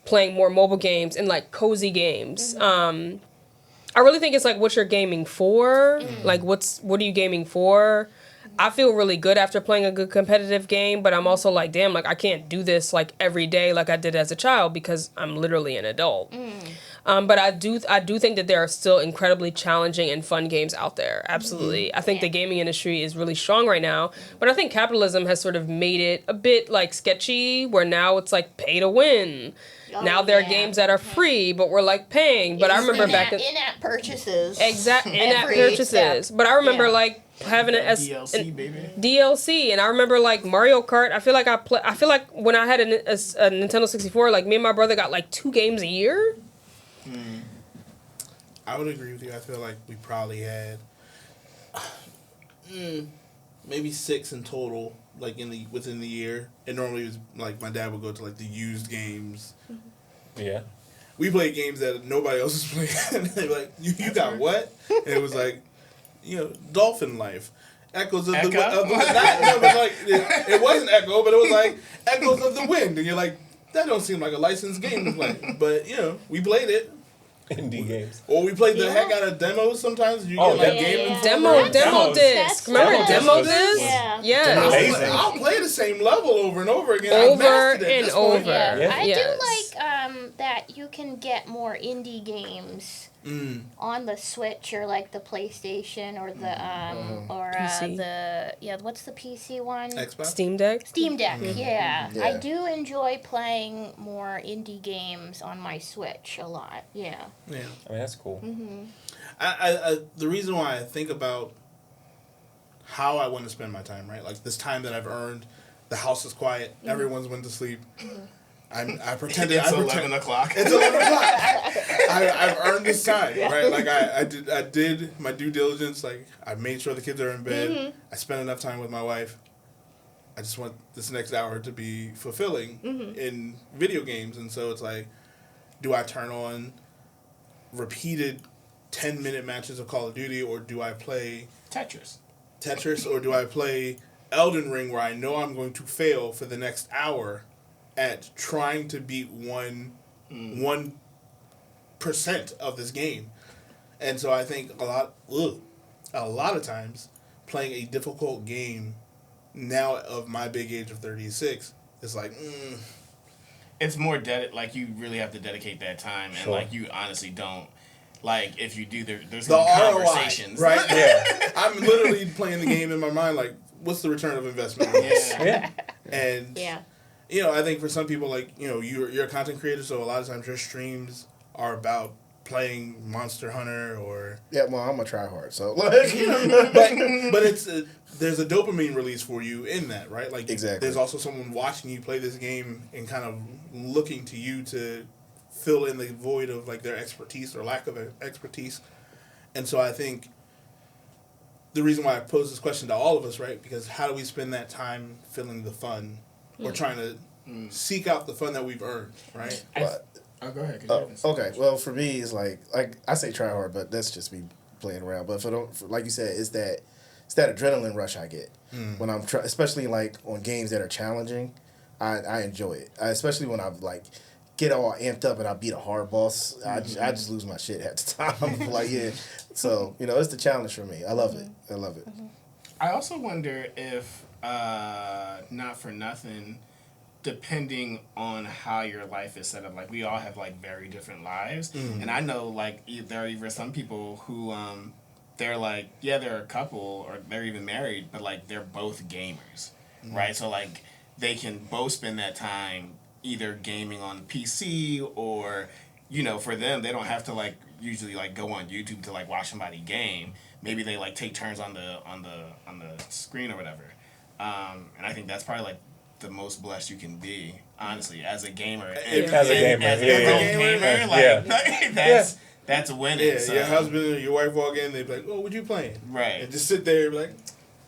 Speaker 4: playing more mobile games and like cozy games. I really think it's like what you're gaming for. Like what are you gaming for? I feel really good after playing a good competitive game, but I'm also like, damn, like I can't do this like every day like I did as a child because I'm literally an adult. But I do think that there are still incredibly challenging and fun games out there. Absolutely. I think the gaming industry is really strong right now, but I think capitalism has sort of made it a bit like sketchy where now it's like pay to win. Now there are games that are free, but we're like paying. But I remember back
Speaker 5: in-app purchases.
Speaker 4: In-app purchases. But I remember like having
Speaker 7: DLC, baby.
Speaker 4: DLC, and I remember like Mario Kart. I feel like when I had a Nintendo 64, like me and my brother got like 2 games a year.
Speaker 1: I would agree with you. I feel like we probably had maybe 6 in total, like within the year. And normally it was like my dad would go to like the used games.
Speaker 2: Yeah.
Speaker 1: We played games that nobody else was playing. They'd be like, you got what? And it was like, Dolphin Life. Echoes of
Speaker 7: Echo?
Speaker 1: it wasn't Echo, but it was like Echoes of the Wind. And you're like, that don't seem like a licensed game to play. But, we played it.
Speaker 2: Indie games.
Speaker 1: Or we played the heck out of demos sometimes. You get like game
Speaker 4: demo disc. Remember demo disc?
Speaker 5: Yeah.
Speaker 2: Amazing.
Speaker 1: I'll play the same level over and over again.
Speaker 4: Over and over.
Speaker 5: Yeah. I
Speaker 4: Yes.
Speaker 5: do like that you can get more indie games on the Switch or like the PlayStation or the
Speaker 4: PC.
Speaker 5: what's the PC one?
Speaker 1: Xbox?
Speaker 4: Steam Deck.
Speaker 5: Steam Deck. Yeah.
Speaker 3: Yeah.
Speaker 5: I do enjoy playing more indie games on my Switch a lot. Yeah.
Speaker 1: Yeah.
Speaker 2: I mean, that's cool.
Speaker 1: I the reason why I think about how I want to spend my time, right? Like this time that I've earned, the house is quiet, everyone's went to sleep. I pretended.
Speaker 7: It's 11 o'clock.
Speaker 1: It's 11 o'clock. I've earned this time, right? Like I did my due diligence. Like I made sure the kids are in bed. I spent enough time with my wife. I just want this next hour to be fulfilling in video games, and so it's like, do I turn on repeated 10-minute matches of Call of Duty, or do I play
Speaker 7: Tetris,
Speaker 1: or do I play Elden Ring, where I know I'm going to fail for the next hour at trying to beat 1% of this game. And so I think a lot of times playing a difficult game now of my big age of 36 is like,
Speaker 7: it's more like you really have to dedicate that time, and like you honestly don't. Like if you do, there's
Speaker 1: the
Speaker 7: conversations,
Speaker 1: ROI, right? Yeah, I'm literally playing the game in my mind like, what's the return of investment?
Speaker 7: Yeah.
Speaker 1: And I think for some people, like you're a content creator, so a lot of times your streams are about playing Monster Hunter or
Speaker 3: well, I'm a try hard, so like
Speaker 1: but it's there's a dopamine release for you in that, right? Like
Speaker 3: exactly.
Speaker 1: There's also someone watching you play this game and kind of looking to you to fill in the void of like their expertise or lack of expertise. And so I think the reason why I pose this question to all of us, right? Because how do we spend that time feeling the fun or trying to seek out the fun that we've earned, right?
Speaker 7: Go ahead.
Speaker 3: Okay. Well, for me, it's like I say try hard, but that's just me playing around. But like you said, it's that adrenaline rush I get when I'm especially like on games that are challenging. I enjoy it, especially when I'm like get all amped up and I beat a hard boss. I just lose my shit half the time. I'm like, so it's the challenge for me. I love it.
Speaker 7: I also wonder if not for nothing, depending on how your life is set up, like we all have like very different lives, and I know like there are even some people who they're like they're a couple or they're even married, but like they're both gamers, right? So like they can both spend that time either gaming on PC or for them they don't have to like usually like go on YouTube to like watch somebody game. Maybe they like take turns on the screen or whatever, and I think that's probably like the most blessed you can be, honestly, as a gamer.
Speaker 2: As a gamer,
Speaker 7: that's winning.
Speaker 1: Yeah,
Speaker 7: so.
Speaker 1: Your husband or your wife walk in, they be like, "Oh, what you playing?"
Speaker 7: Right.
Speaker 1: And just sit there and be like,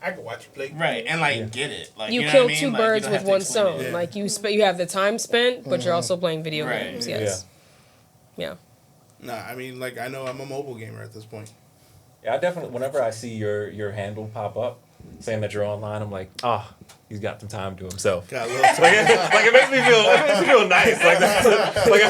Speaker 1: "I can watch you play."
Speaker 7: Right, and like get it. Like
Speaker 4: you
Speaker 7: know
Speaker 4: kill
Speaker 7: what I mean?
Speaker 4: two
Speaker 7: Like,
Speaker 4: birds
Speaker 7: you don't
Speaker 4: with
Speaker 7: have to
Speaker 4: one
Speaker 7: explain
Speaker 4: stone.
Speaker 7: it.
Speaker 4: Like you have the time spent, but you're also playing video games. Yes. Yeah.
Speaker 1: Nah, I mean, like I know I'm a mobile gamer at this point.
Speaker 2: Yeah, I definitely. Whenever I see your handle pop up saying that you're online, I'm like, he's got some time to himself.
Speaker 1: Got a little
Speaker 2: Like it makes me feel nice. Like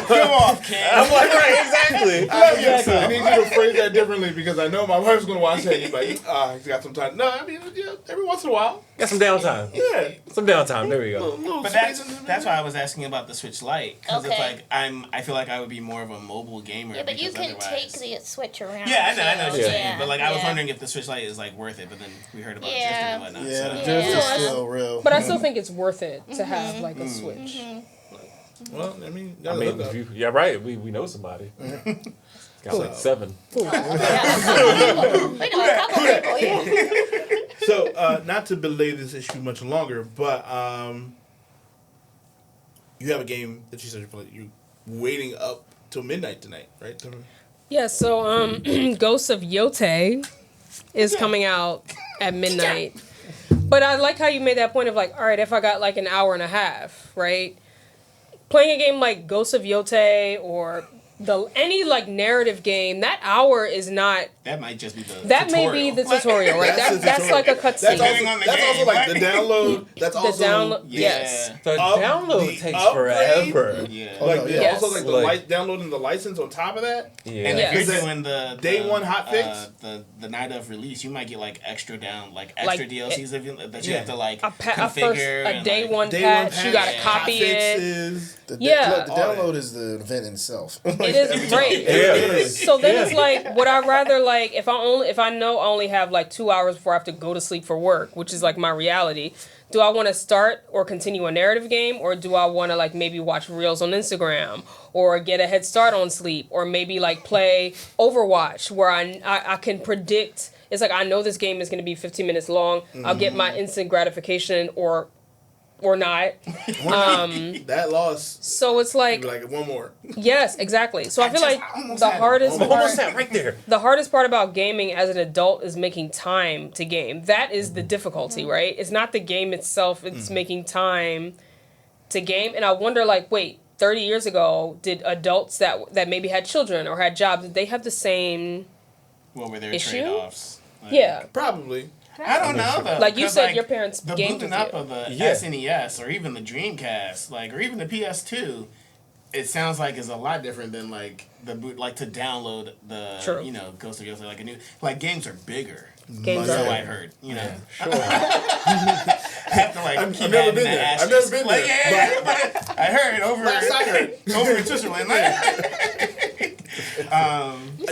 Speaker 7: Come off, Cam.
Speaker 2: I'm like, right, exactly.
Speaker 1: I need you to phrase that differently because I know my wife's gonna watch that. You're like, he's got some time. No, I mean, every once in a while.
Speaker 2: Got some downtime.
Speaker 1: Yeah.
Speaker 2: Some downtime. There we go.
Speaker 7: But that's why I was asking about the Switch Lite, because it's
Speaker 5: Okay.
Speaker 7: like I feel like I would be more of a mobile gamer.
Speaker 5: Yeah, but you
Speaker 7: because
Speaker 5: can
Speaker 7: otherwise-
Speaker 5: take the Switch around.
Speaker 7: Yeah, I know what you're
Speaker 5: too.
Speaker 7: saying. But like, I was
Speaker 5: Yeah.
Speaker 7: wondering if the Switch Lite is like worth it. But then we heard about
Speaker 5: Yeah.
Speaker 7: drifting and whatnot.
Speaker 6: Yeah,
Speaker 7: so.
Speaker 6: the
Speaker 5: Yeah.
Speaker 6: drift is
Speaker 5: Yeah.
Speaker 6: still real.
Speaker 4: But I still think it's worth it to have like a Switch.
Speaker 1: Well, I mean,
Speaker 2: Yeah, right. We know somebody. Got like 7.
Speaker 5: We know a couple people, yeah.
Speaker 1: So, not to belay this issue much longer, but you have a game that you said you're waiting up till midnight tonight, right?
Speaker 4: Yeah, so Ghost of Yote is coming out at midnight. But I like how you made that point of like, all right, if I got like an hour and a half, right? Playing a game like Ghost of Yote or any like narrative game, that hour is not.
Speaker 7: That might just be the.
Speaker 4: That
Speaker 7: tutorial.
Speaker 4: may be the tutorial, right? That's like a cutscene.
Speaker 7: Depending
Speaker 1: That's
Speaker 7: on
Speaker 1: also
Speaker 7: the game,
Speaker 1: like
Speaker 7: right?
Speaker 1: the download. That's also
Speaker 4: download.
Speaker 7: Yeah.
Speaker 4: Yes.
Speaker 2: The
Speaker 1: Up
Speaker 2: download
Speaker 1: the
Speaker 2: takes
Speaker 1: upgrade?
Speaker 2: forever.
Speaker 7: Yeah.
Speaker 1: like
Speaker 6: no,
Speaker 1: the,
Speaker 6: yeah.
Speaker 4: Yes.
Speaker 1: also like the
Speaker 2: Like-
Speaker 1: downloading the license on top of that.
Speaker 2: Yeah.
Speaker 7: And
Speaker 4: Yes.
Speaker 7: if you're
Speaker 1: Is it
Speaker 7: doing the
Speaker 1: day one hotfix?
Speaker 7: the night of release, you might get like extra
Speaker 4: Like,
Speaker 7: DLCs that you
Speaker 1: yeah.
Speaker 7: have to like
Speaker 4: A
Speaker 7: configure. and,
Speaker 4: day
Speaker 7: like,
Speaker 4: one
Speaker 1: Day one
Speaker 4: patch, you gotta copy it.
Speaker 1: hotfixes.
Speaker 4: Yeah.
Speaker 6: The download is the event itself.
Speaker 4: It is great.
Speaker 2: Yeah.
Speaker 4: So then it's like, would I rather like if I know I only have like 2 hours before I have to go to sleep for work, which is like my reality. Do I want to start or continue a narrative game, or do I want to like maybe watch reels on Instagram, or get a head start on sleep, or maybe like play Overwatch where I can predict. It's like I know this game is going to be 15 minutes long. I'll get my instant gratification or not.
Speaker 1: That loss.
Speaker 4: So it's like
Speaker 1: You'd be like one more.
Speaker 4: yes, exactly. So I feel like
Speaker 7: almost
Speaker 4: the
Speaker 7: had it.
Speaker 4: hardest
Speaker 2: Almost
Speaker 4: part,
Speaker 2: that right there.
Speaker 4: the hardest part about gaming as an adult is making time to game. That is the difficulty, right? It's not the game itself, it's making time to game. And I wonder like, wait, 30 years ago, did adults that maybe had children or had jobs, did they have the same
Speaker 7: What were their
Speaker 4: issue?
Speaker 7: trade-offs? Like,
Speaker 4: yeah.
Speaker 1: Probably.
Speaker 7: I don't know though.
Speaker 4: Like you
Speaker 7: 'cause,
Speaker 4: said, your parents
Speaker 7: the
Speaker 4: gamed
Speaker 7: booting
Speaker 4: with
Speaker 7: up
Speaker 4: you.
Speaker 7: of the
Speaker 2: Yeah.
Speaker 7: SNES or even the Dreamcast, or even the PS2, it sounds like is a lot different than like the boot, like to download the
Speaker 4: True.
Speaker 7: Ghost of Yote, like a new games are bigger.
Speaker 4: Games
Speaker 7: So
Speaker 4: are
Speaker 7: I've heard,
Speaker 1: Sure.
Speaker 7: I have to like keep
Speaker 1: I've never
Speaker 7: adding
Speaker 1: been
Speaker 7: the
Speaker 1: there. I've
Speaker 7: asterisk.
Speaker 1: never been
Speaker 7: Like,
Speaker 1: there,
Speaker 7: yeah, I heard over in Switzerland.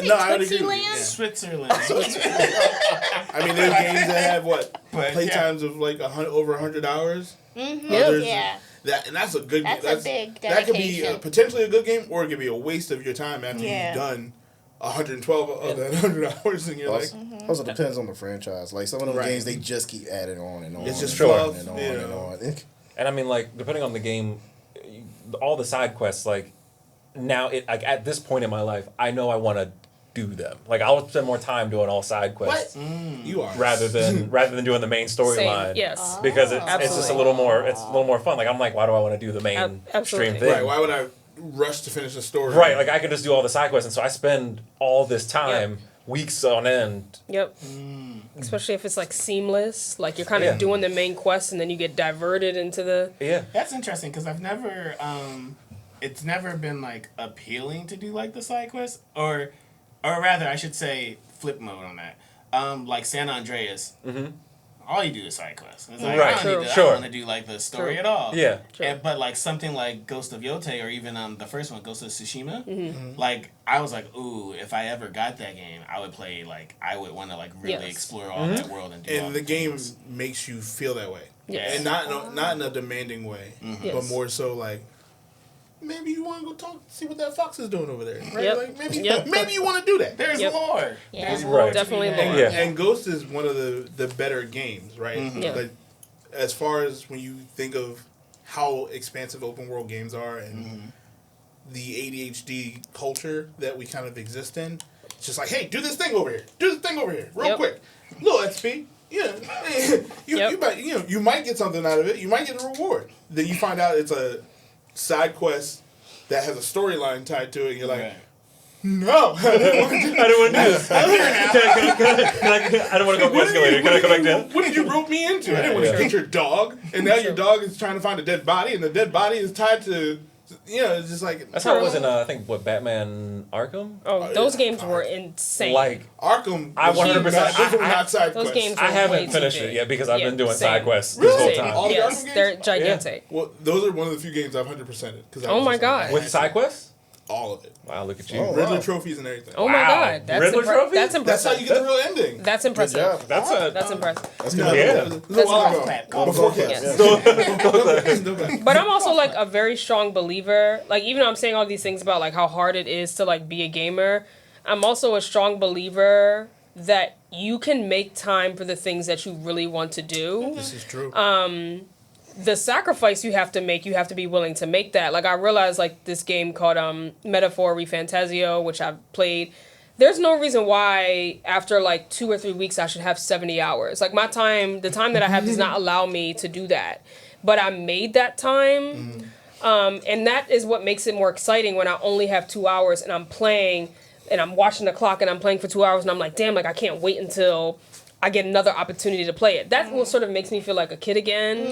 Speaker 1: No, I would agree.
Speaker 5: Switzerland?
Speaker 7: Switzerland.
Speaker 1: I mean, there's games that have
Speaker 7: But,
Speaker 1: play
Speaker 7: yeah.
Speaker 1: times of like over 100 hours.
Speaker 5: Yeah.
Speaker 1: And that's a good game.
Speaker 5: That's a big
Speaker 1: That could be
Speaker 5: dedication.
Speaker 1: potentially a good game, or it could be a waste of your time after
Speaker 5: Yeah.
Speaker 1: you've done 112 of that 100 hours, and you're like,
Speaker 6: Also depends on the franchise. Like some of them
Speaker 1: Right.
Speaker 6: games, they just keep adding on and on.
Speaker 1: It's just
Speaker 6: and on
Speaker 1: fluff,
Speaker 6: and on
Speaker 1: yeah.
Speaker 6: and on.
Speaker 2: And I mean, like, depending on the game, all the side quests, like, now, like, at this point in my life, I know I want to do them. Like, I'll spend more time doing all side quests
Speaker 1: you are.
Speaker 2: rather than doing the main storyline.
Speaker 4: Same, yes.
Speaker 2: Because it's just a little more fun. Like, I'm like, why do I want to do the main
Speaker 4: Absolutely.
Speaker 2: stream thing?
Speaker 1: Right, why would I rush to finish the story?
Speaker 2: Right, like I could just do all the side quests, and so I spend all this time, weeks on end.
Speaker 4: Yep. Especially if it's like seamless, like you're kind of
Speaker 2: Yeah.
Speaker 4: doing the main quest and then you get diverted into the.
Speaker 2: Yeah.
Speaker 7: That's interesting because I've never, it's never been like appealing to do like the side quests, or rather, I should say, flip mode on that. Like San Andreas, all you do is side quests. It's like,
Speaker 2: Right.
Speaker 7: I don't
Speaker 2: Sure.
Speaker 7: want to do like the story
Speaker 4: True.
Speaker 7: at all.
Speaker 2: Yeah.
Speaker 7: But like something like Ghost of Yote or even the first one, Ghost of Tsushima, like I was like, ooh, if I ever got that game, I would play like I would want to like really
Speaker 4: Yes.
Speaker 7: explore all that world and do all
Speaker 1: And the game
Speaker 7: things.
Speaker 1: makes you feel that way.
Speaker 4: Yes.
Speaker 1: And not in a demanding way, but
Speaker 4: Yes.
Speaker 1: more so like, maybe you want to go see what that fox is doing over there. Right?
Speaker 4: Yep.
Speaker 1: Like maybe
Speaker 4: Yep.
Speaker 1: maybe you want to do that.
Speaker 7: There's
Speaker 4: Yep.
Speaker 7: lore.
Speaker 5: Yeah.
Speaker 7: There's
Speaker 2: Right.
Speaker 7: lore to
Speaker 4: Definitely
Speaker 7: be had.
Speaker 4: lore.
Speaker 2: Yeah.
Speaker 1: And Ghost is one of the better games, right?
Speaker 4: Yeah.
Speaker 1: Like, as far as when you think of how expansive open world games are and the ADHD culture that we kind of exist in, it's just like, hey, do this thing over here, real
Speaker 4: Yep.
Speaker 1: quick, little XP. Yeah,
Speaker 4: Yep.
Speaker 1: you might get something out of it. You might get a reward. Then you find out it's a side quest that has a storyline tied to it. And you're like,
Speaker 7: Right.
Speaker 1: No.
Speaker 2: I don't want to do this. I don't want to go up the escalator. Can I go back down?
Speaker 1: What did you rope me into? I didn't want to get your dog, and now your dog is trying to find a dead body, and the dead body is tied to, it's just like...
Speaker 2: That's how it was in, I think, Batman Arkham?
Speaker 4: Oh, those games were insane.
Speaker 2: Like,
Speaker 1: Arkham,
Speaker 2: I 100%.
Speaker 1: those were not side
Speaker 4: those
Speaker 1: quests.
Speaker 4: games
Speaker 2: I
Speaker 4: were
Speaker 2: haven't
Speaker 4: way too
Speaker 2: finished
Speaker 4: big.
Speaker 2: it yet because I've been doing
Speaker 4: same.
Speaker 2: side quests this whole
Speaker 1: Really?
Speaker 2: time.
Speaker 1: All the
Speaker 4: Yes,
Speaker 1: Arkham games?
Speaker 4: they're gigantic.
Speaker 1: Well, those are one of the few games I've 100%ed.
Speaker 4: Oh my God.
Speaker 2: With side quests?
Speaker 1: All of it.
Speaker 2: Wow, look at you.
Speaker 6: Oh,
Speaker 1: Riddler
Speaker 6: wow.
Speaker 1: trophies and everything.
Speaker 4: Oh my
Speaker 2: Wow.
Speaker 4: God, that's
Speaker 2: Riddler trophy?
Speaker 4: That's
Speaker 1: That's
Speaker 4: impressive.
Speaker 1: how you get the real ending.
Speaker 4: That's
Speaker 6: Good
Speaker 4: impressive.
Speaker 6: job.
Speaker 4: That's impressive.
Speaker 6: That's
Speaker 1: No,
Speaker 6: good.
Speaker 2: Yeah.
Speaker 1: it was a while ago. Before kids.
Speaker 4: Yes. But I'm also like a very strong believer. Like even though I'm saying all these things about like how hard it is to like be a gamer, I'm also a strong believer that you can make time for the things that you really want to do.
Speaker 1: This is true.
Speaker 4: The sacrifice you have to be willing to make that. Like I realized like this game called Metaphor Refantasio, which I've played. There's no reason why after like 2 or 3 weeks I should have 70 hours. Like the time that I have does not allow me to do that. But I made that time. And that is what makes it more exciting when I only have 2 hours and I'm playing and I'm watching the clock and I'm playing for 2 hours and I'm like, damn, like I can't wait until I get another opportunity to play it. That what sort of makes me feel like a kid again.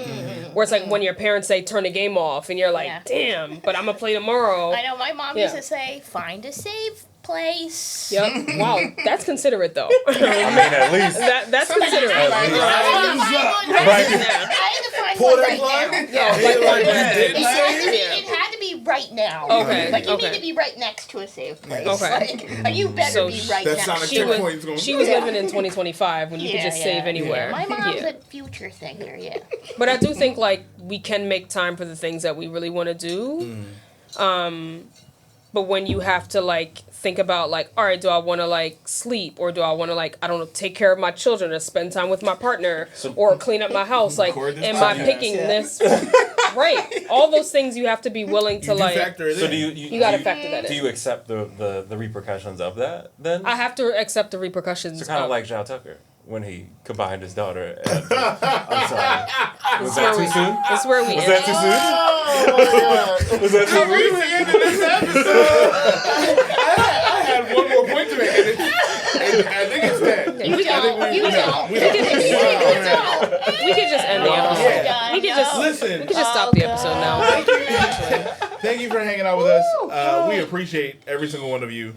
Speaker 4: Where it's like when your parents say turn the game off and you're like, damn, but I'm gonna play tomorrow.
Speaker 5: I know my mom used to say, find a save place.
Speaker 4: Yep. Wow, that's considerate though.
Speaker 2: I mean, at least.
Speaker 4: That's considerate.
Speaker 1: Pull that plug?
Speaker 5: It had to be right now.
Speaker 4: Okay.
Speaker 5: Like you need to be right next to a save place.
Speaker 4: Okay.
Speaker 5: Like, you better
Speaker 4: So
Speaker 5: be right
Speaker 1: that
Speaker 5: now.
Speaker 1: Sonic
Speaker 4: She
Speaker 1: checkpoint's
Speaker 4: was living in 2025 when you could just save anywhere.
Speaker 5: My mom's
Speaker 4: Yeah.
Speaker 5: a future thinker, yeah.
Speaker 4: But I do think like we can make time for the things that we really want to do. But when you have to like think about like, all right, do I want to like sleep or do I want to like, I don't know, take care of my children or spend time with my partner or clean up my house? Like, am I picking this? Right. All those things you have to be willing to like.
Speaker 1: Factor it
Speaker 2: So
Speaker 1: in.
Speaker 2: do
Speaker 4: You gotta factor that in.
Speaker 2: Do you accept the repercussions of that then?
Speaker 4: I have to accept the repercussions.
Speaker 2: So kind of like Shou Tucker when he combined his daughter. And, I'm sorry. Was that too soon?
Speaker 4: It's where we
Speaker 2: Was
Speaker 4: end.
Speaker 2: that too soon? Was that too soon?
Speaker 1: I had one more point to make, and I think it's that.
Speaker 5: You don't. You don't.
Speaker 4: We could just end the episode.
Speaker 5: Yeah.
Speaker 4: We could just
Speaker 1: Listen,
Speaker 4: we could just stop the episode now.
Speaker 1: thank you for hanging out with us. We appreciate every single one of you.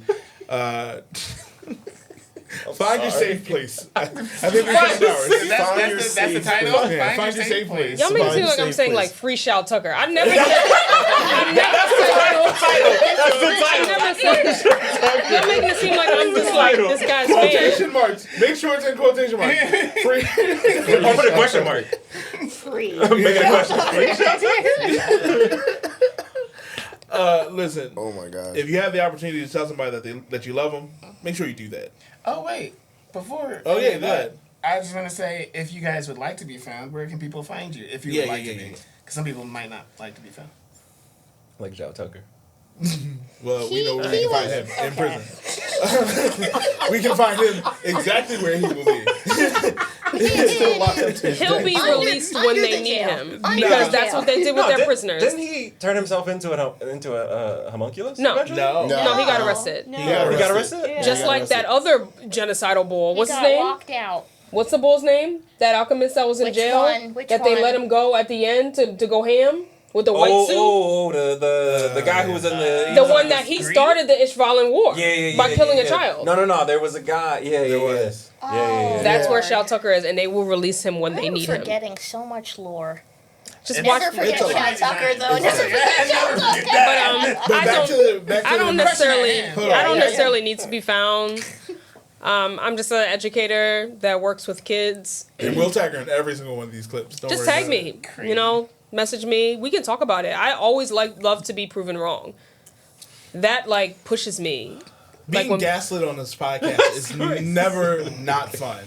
Speaker 1: Find your safe place. I think we said ours.
Speaker 7: That's the title.
Speaker 1: Yeah, find your safe place.
Speaker 4: Y'all make it
Speaker 6: Find
Speaker 4: seem like
Speaker 6: safe
Speaker 4: I'm saying
Speaker 6: place.
Speaker 4: like free Shou Tucker. I never said that. You're making it seem like I'm just like this guy's fan.
Speaker 1: Quotation marks. Make sure it's in quotation marks. Free.
Speaker 2: Or put a question mark.
Speaker 5: Free.
Speaker 2: Make it a question.
Speaker 1: Listen.
Speaker 6: Oh my God.
Speaker 1: If you have the opportunity to tell somebody that you love them, make sure you do that.
Speaker 7: Oh wait, before.
Speaker 1: Oh, yeah,
Speaker 7: any of
Speaker 1: go
Speaker 7: that,
Speaker 1: ahead.
Speaker 7: I just want to say, if you guys would like to be found, where can people find you? If you would like to be,
Speaker 1: yeah.
Speaker 7: because some people might not like to be found.
Speaker 2: Like Shou Tucker.
Speaker 1: Well, we know where
Speaker 5: He
Speaker 1: we can find
Speaker 5: was-
Speaker 1: him in prison. We can find him exactly where he will be.
Speaker 6: He's still locked up to his
Speaker 4: He'll
Speaker 6: day.
Speaker 4: be released when they need him because that's what they did with their prisoners.
Speaker 2: Didn't he turn himself into a homunculus?
Speaker 4: No.
Speaker 2: eventually?
Speaker 1: No.
Speaker 4: No, he got arrested.
Speaker 5: No.
Speaker 1: He got
Speaker 2: He got
Speaker 1: arrested.
Speaker 2: arrested?
Speaker 5: Yeah.
Speaker 4: Just
Speaker 6: got
Speaker 4: like
Speaker 6: arrested.
Speaker 4: that other genocidal bull.
Speaker 5: He
Speaker 4: What's his
Speaker 5: got
Speaker 4: name?
Speaker 5: walked out.
Speaker 4: What's the bull's name? That alchemist that was in
Speaker 5: Which
Speaker 4: jail?
Speaker 5: one? Which
Speaker 4: that they
Speaker 5: one?
Speaker 4: let him go at the end to go ham with the white suit?
Speaker 2: The guy who was in the...
Speaker 4: The one that he started the Ishvalan War
Speaker 2: Yeah.
Speaker 4: by killing a child.
Speaker 2: No. There was a guy.
Speaker 1: There was.
Speaker 2: Yeah.
Speaker 4: That's where
Speaker 5: Lord.
Speaker 4: Shou Tucker is, and they will release him when they
Speaker 5: I'm
Speaker 4: need him.
Speaker 5: forgetting so much lore.
Speaker 4: Just
Speaker 7: It's-
Speaker 4: watch.
Speaker 5: Never forget
Speaker 6: It's a lot.
Speaker 5: Shou Tucker, though. Never forget Shou Tucker.
Speaker 4: But I don't necessarily.
Speaker 1: Hold on.
Speaker 4: I don't
Speaker 1: Yeah.
Speaker 4: necessarily need to be found. I'm just an educator that works with kids.
Speaker 1: And we'll tag her in every single one of these clips. Don't
Speaker 4: Just
Speaker 1: worry
Speaker 4: tag
Speaker 1: about
Speaker 4: me.
Speaker 1: it.
Speaker 4: You know, message me. We can talk about it. I always love to be proven wrong. That like pushes me.
Speaker 1: Being
Speaker 4: when-
Speaker 1: gaslit on this podcast is never not fun.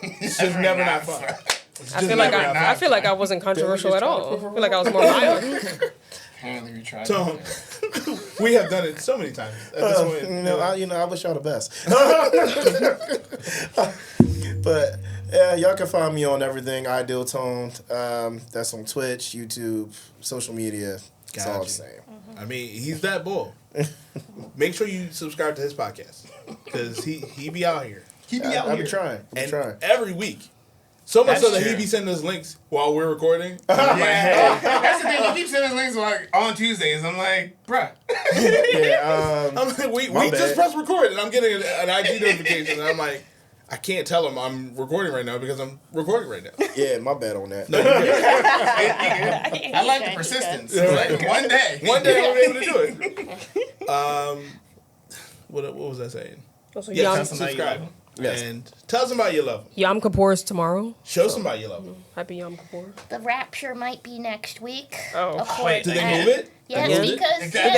Speaker 1: It's just never not fun. It's
Speaker 4: I
Speaker 1: just
Speaker 4: feel like
Speaker 1: never not
Speaker 4: I
Speaker 1: fun.
Speaker 4: feel like I wasn't controversial at all. I feel like I was more mild.
Speaker 7: Apparently, we tried.
Speaker 1: So, we have done it so many times at this point.
Speaker 6: I wish y'all the best. But yeah, y'all can find me on everything Ideal Toned. That's on Twitch, YouTube, social media, That's all I'm saying.
Speaker 1: I mean, he's that bull. Make sure you subscribe to his podcast because he be out here.
Speaker 6: He be out here. I've been trying.
Speaker 1: And every week. So much so that he be sending us links while we're recording.
Speaker 7: Yeah. That's the thing. He keeps sending us links like on Tuesdays. I'm like, bruh.
Speaker 1: I'm like, we just press record, and I'm getting an IG notification, and I'm like, I can't tell him I'm recording right now because I'm recording right now.
Speaker 6: Yeah, my bad on that.
Speaker 1: No, you're good.
Speaker 7: I like the persistence. Like, one day
Speaker 1: I'll be able to do it. What was I saying?
Speaker 4: Yeah,
Speaker 1: subscribe.
Speaker 6: Yes.
Speaker 1: And tell somebody you love them.
Speaker 4: Yom Kippur is tomorrow.
Speaker 1: Show somebody you love them.
Speaker 4: Happy Yom Kippur.
Speaker 5: The rapture might be next week.
Speaker 4: Oh,
Speaker 7: wait.
Speaker 1: Did they move it?
Speaker 5: Yes,
Speaker 4: Yeah.
Speaker 5: because
Speaker 4: Did they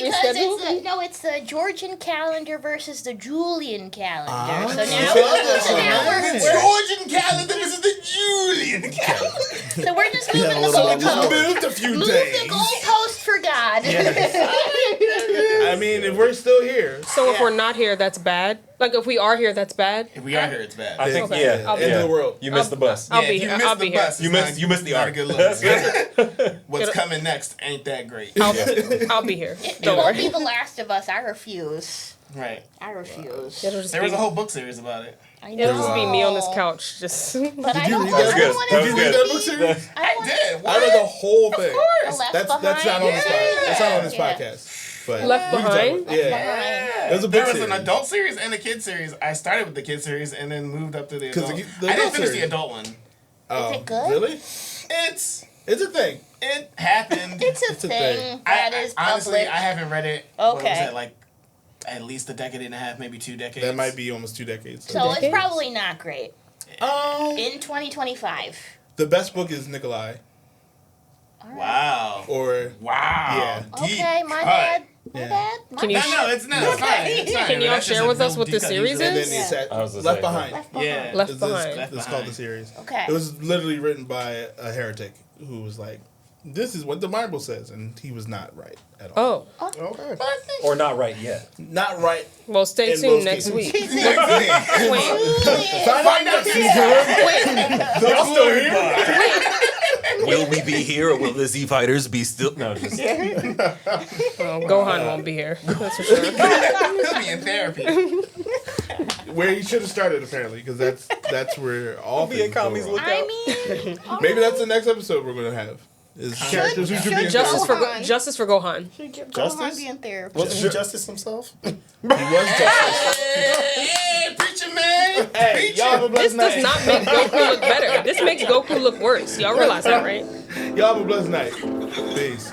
Speaker 4: get rescheduled?
Speaker 5: it's the Georgian calendar versus the Julian calendar.
Speaker 1: Ah.
Speaker 5: So
Speaker 1: So
Speaker 5: now we're
Speaker 7: Georgian calendar. This is the Julian calendar.
Speaker 5: so we're just moving the
Speaker 1: So
Speaker 5: goalpost.
Speaker 1: just moved a few
Speaker 5: Move
Speaker 1: days.
Speaker 5: the goalpost for God.
Speaker 1: I mean, if we're still here,
Speaker 4: So if we're not here, that's bad. Like if we are here, that's bad.
Speaker 7: If we are here, it's bad.
Speaker 2: I think
Speaker 4: Okay.
Speaker 2: yeah.
Speaker 4: I'll be
Speaker 1: end
Speaker 4: here.
Speaker 1: of the world.
Speaker 2: You missed the bus.
Speaker 4: I'll be
Speaker 7: if you
Speaker 4: here.
Speaker 7: missed
Speaker 4: I'll
Speaker 7: the
Speaker 4: be here.
Speaker 7: bus,
Speaker 2: You missed the
Speaker 7: not
Speaker 2: arc.
Speaker 7: a good look. What's coming next ain't that great.
Speaker 4: I'll be here.
Speaker 5: It
Speaker 4: Don't
Speaker 5: won't
Speaker 4: worry.
Speaker 5: be The Last of Us. I refuse.
Speaker 7: Right.
Speaker 5: I refuse.
Speaker 4: It'll just
Speaker 7: There
Speaker 4: be,
Speaker 7: was a whole book series about it.
Speaker 5: I
Speaker 4: it'll just be me on this
Speaker 5: know.
Speaker 4: couch. Just
Speaker 5: But I don't
Speaker 1: read
Speaker 5: want
Speaker 1: that?
Speaker 2: That was
Speaker 5: to
Speaker 2: good.
Speaker 1: Did you read that book series?
Speaker 7: I did.
Speaker 1: I read the whole thing.
Speaker 7: course.
Speaker 5: Left
Speaker 1: That's not on this
Speaker 5: Behind.
Speaker 1: podcast. That's not on this
Speaker 5: Yeah.
Speaker 1: podcast. But
Speaker 4: Left
Speaker 1: we can talk
Speaker 4: Behind?
Speaker 1: about- Yeah.
Speaker 5: Behind.
Speaker 1: It was a
Speaker 7: There
Speaker 1: book
Speaker 7: was an
Speaker 1: series.
Speaker 7: adult series and a kid series. I started with the kid series and then moved up to the
Speaker 1: 'Cause
Speaker 7: adult.
Speaker 1: the
Speaker 7: I
Speaker 1: adult
Speaker 7: didn't finish
Speaker 1: series-
Speaker 7: the adult one.
Speaker 1: Oh,
Speaker 5: it good?
Speaker 1: Really?
Speaker 7: It's
Speaker 1: a thing.
Speaker 7: it happened.
Speaker 5: It's a
Speaker 1: a
Speaker 5: thing
Speaker 1: thing.
Speaker 5: that is
Speaker 7: honestly,
Speaker 5: public.
Speaker 7: I haven't read it. What was
Speaker 5: Okay.
Speaker 7: it, like at least a decade and a half, maybe 2 decades.
Speaker 1: That might be almost 2 decades.
Speaker 5: So it's
Speaker 4: Decades?
Speaker 5: probably not great. In 2025.
Speaker 1: The best book is Nikolai.
Speaker 7: Wow.
Speaker 1: Or
Speaker 7: Wow.
Speaker 1: Yeah.
Speaker 7: Deep
Speaker 5: Okay, my
Speaker 7: cut.
Speaker 5: bad. My
Speaker 1: Yeah.
Speaker 5: bad. My
Speaker 4: Can you
Speaker 5: bad.
Speaker 7: No, it's not. It's fine. It's fine.
Speaker 4: Can y'all
Speaker 7: That's just
Speaker 4: share
Speaker 7: a
Speaker 4: with us
Speaker 7: real
Speaker 4: what the
Speaker 7: deep cut
Speaker 4: series
Speaker 7: usually.
Speaker 1: and then
Speaker 4: is?
Speaker 1: it's
Speaker 5: Yeah.
Speaker 1: at
Speaker 2: I was gonna
Speaker 1: Left
Speaker 2: say,
Speaker 1: Behind.
Speaker 5: Left Behind.
Speaker 7: Yeah.
Speaker 4: Left
Speaker 1: It's
Speaker 4: Behind.
Speaker 1: It's called the series.
Speaker 5: Okay.
Speaker 1: It was literally written by a heretic who was like, "This is what the Bible says," and he was not right at all.
Speaker 4: Oh,
Speaker 6: Okay.
Speaker 2: Or not right yet.
Speaker 1: Not right.
Speaker 4: well, stay
Speaker 1: In
Speaker 4: tuned
Speaker 1: most
Speaker 4: next
Speaker 1: cases.
Speaker 4: week.
Speaker 1: Next week.
Speaker 4: Wait,
Speaker 1: Find out season. Y'all still here?
Speaker 2: Will we be here or will the Z Fighters be still? No, just
Speaker 4: Gohan won't be here. That's for sure.
Speaker 7: He'll be in therapy.
Speaker 1: Where he should have started apparently, because that's where all
Speaker 2: be in
Speaker 1: things go
Speaker 2: Kami's
Speaker 1: wrong.
Speaker 2: look.
Speaker 5: I mean,
Speaker 1: Maybe that's the next episode we're gonna have. Is characters who should be in
Speaker 4: Justice for
Speaker 5: Gohan.
Speaker 4: Justice for Gohan.
Speaker 6: Justice?
Speaker 5: be in therapy.
Speaker 6: Wasn't he Justice himself?
Speaker 1: He was justice.
Speaker 7: Hey, preacher man.
Speaker 1: Hey, y'all have a
Speaker 4: This
Speaker 1: blessed
Speaker 4: does
Speaker 1: night.
Speaker 4: not make Goku look better. This makes Goku look worse. Y'all realize that, right?
Speaker 1: Y'all have a blessed night. Peace.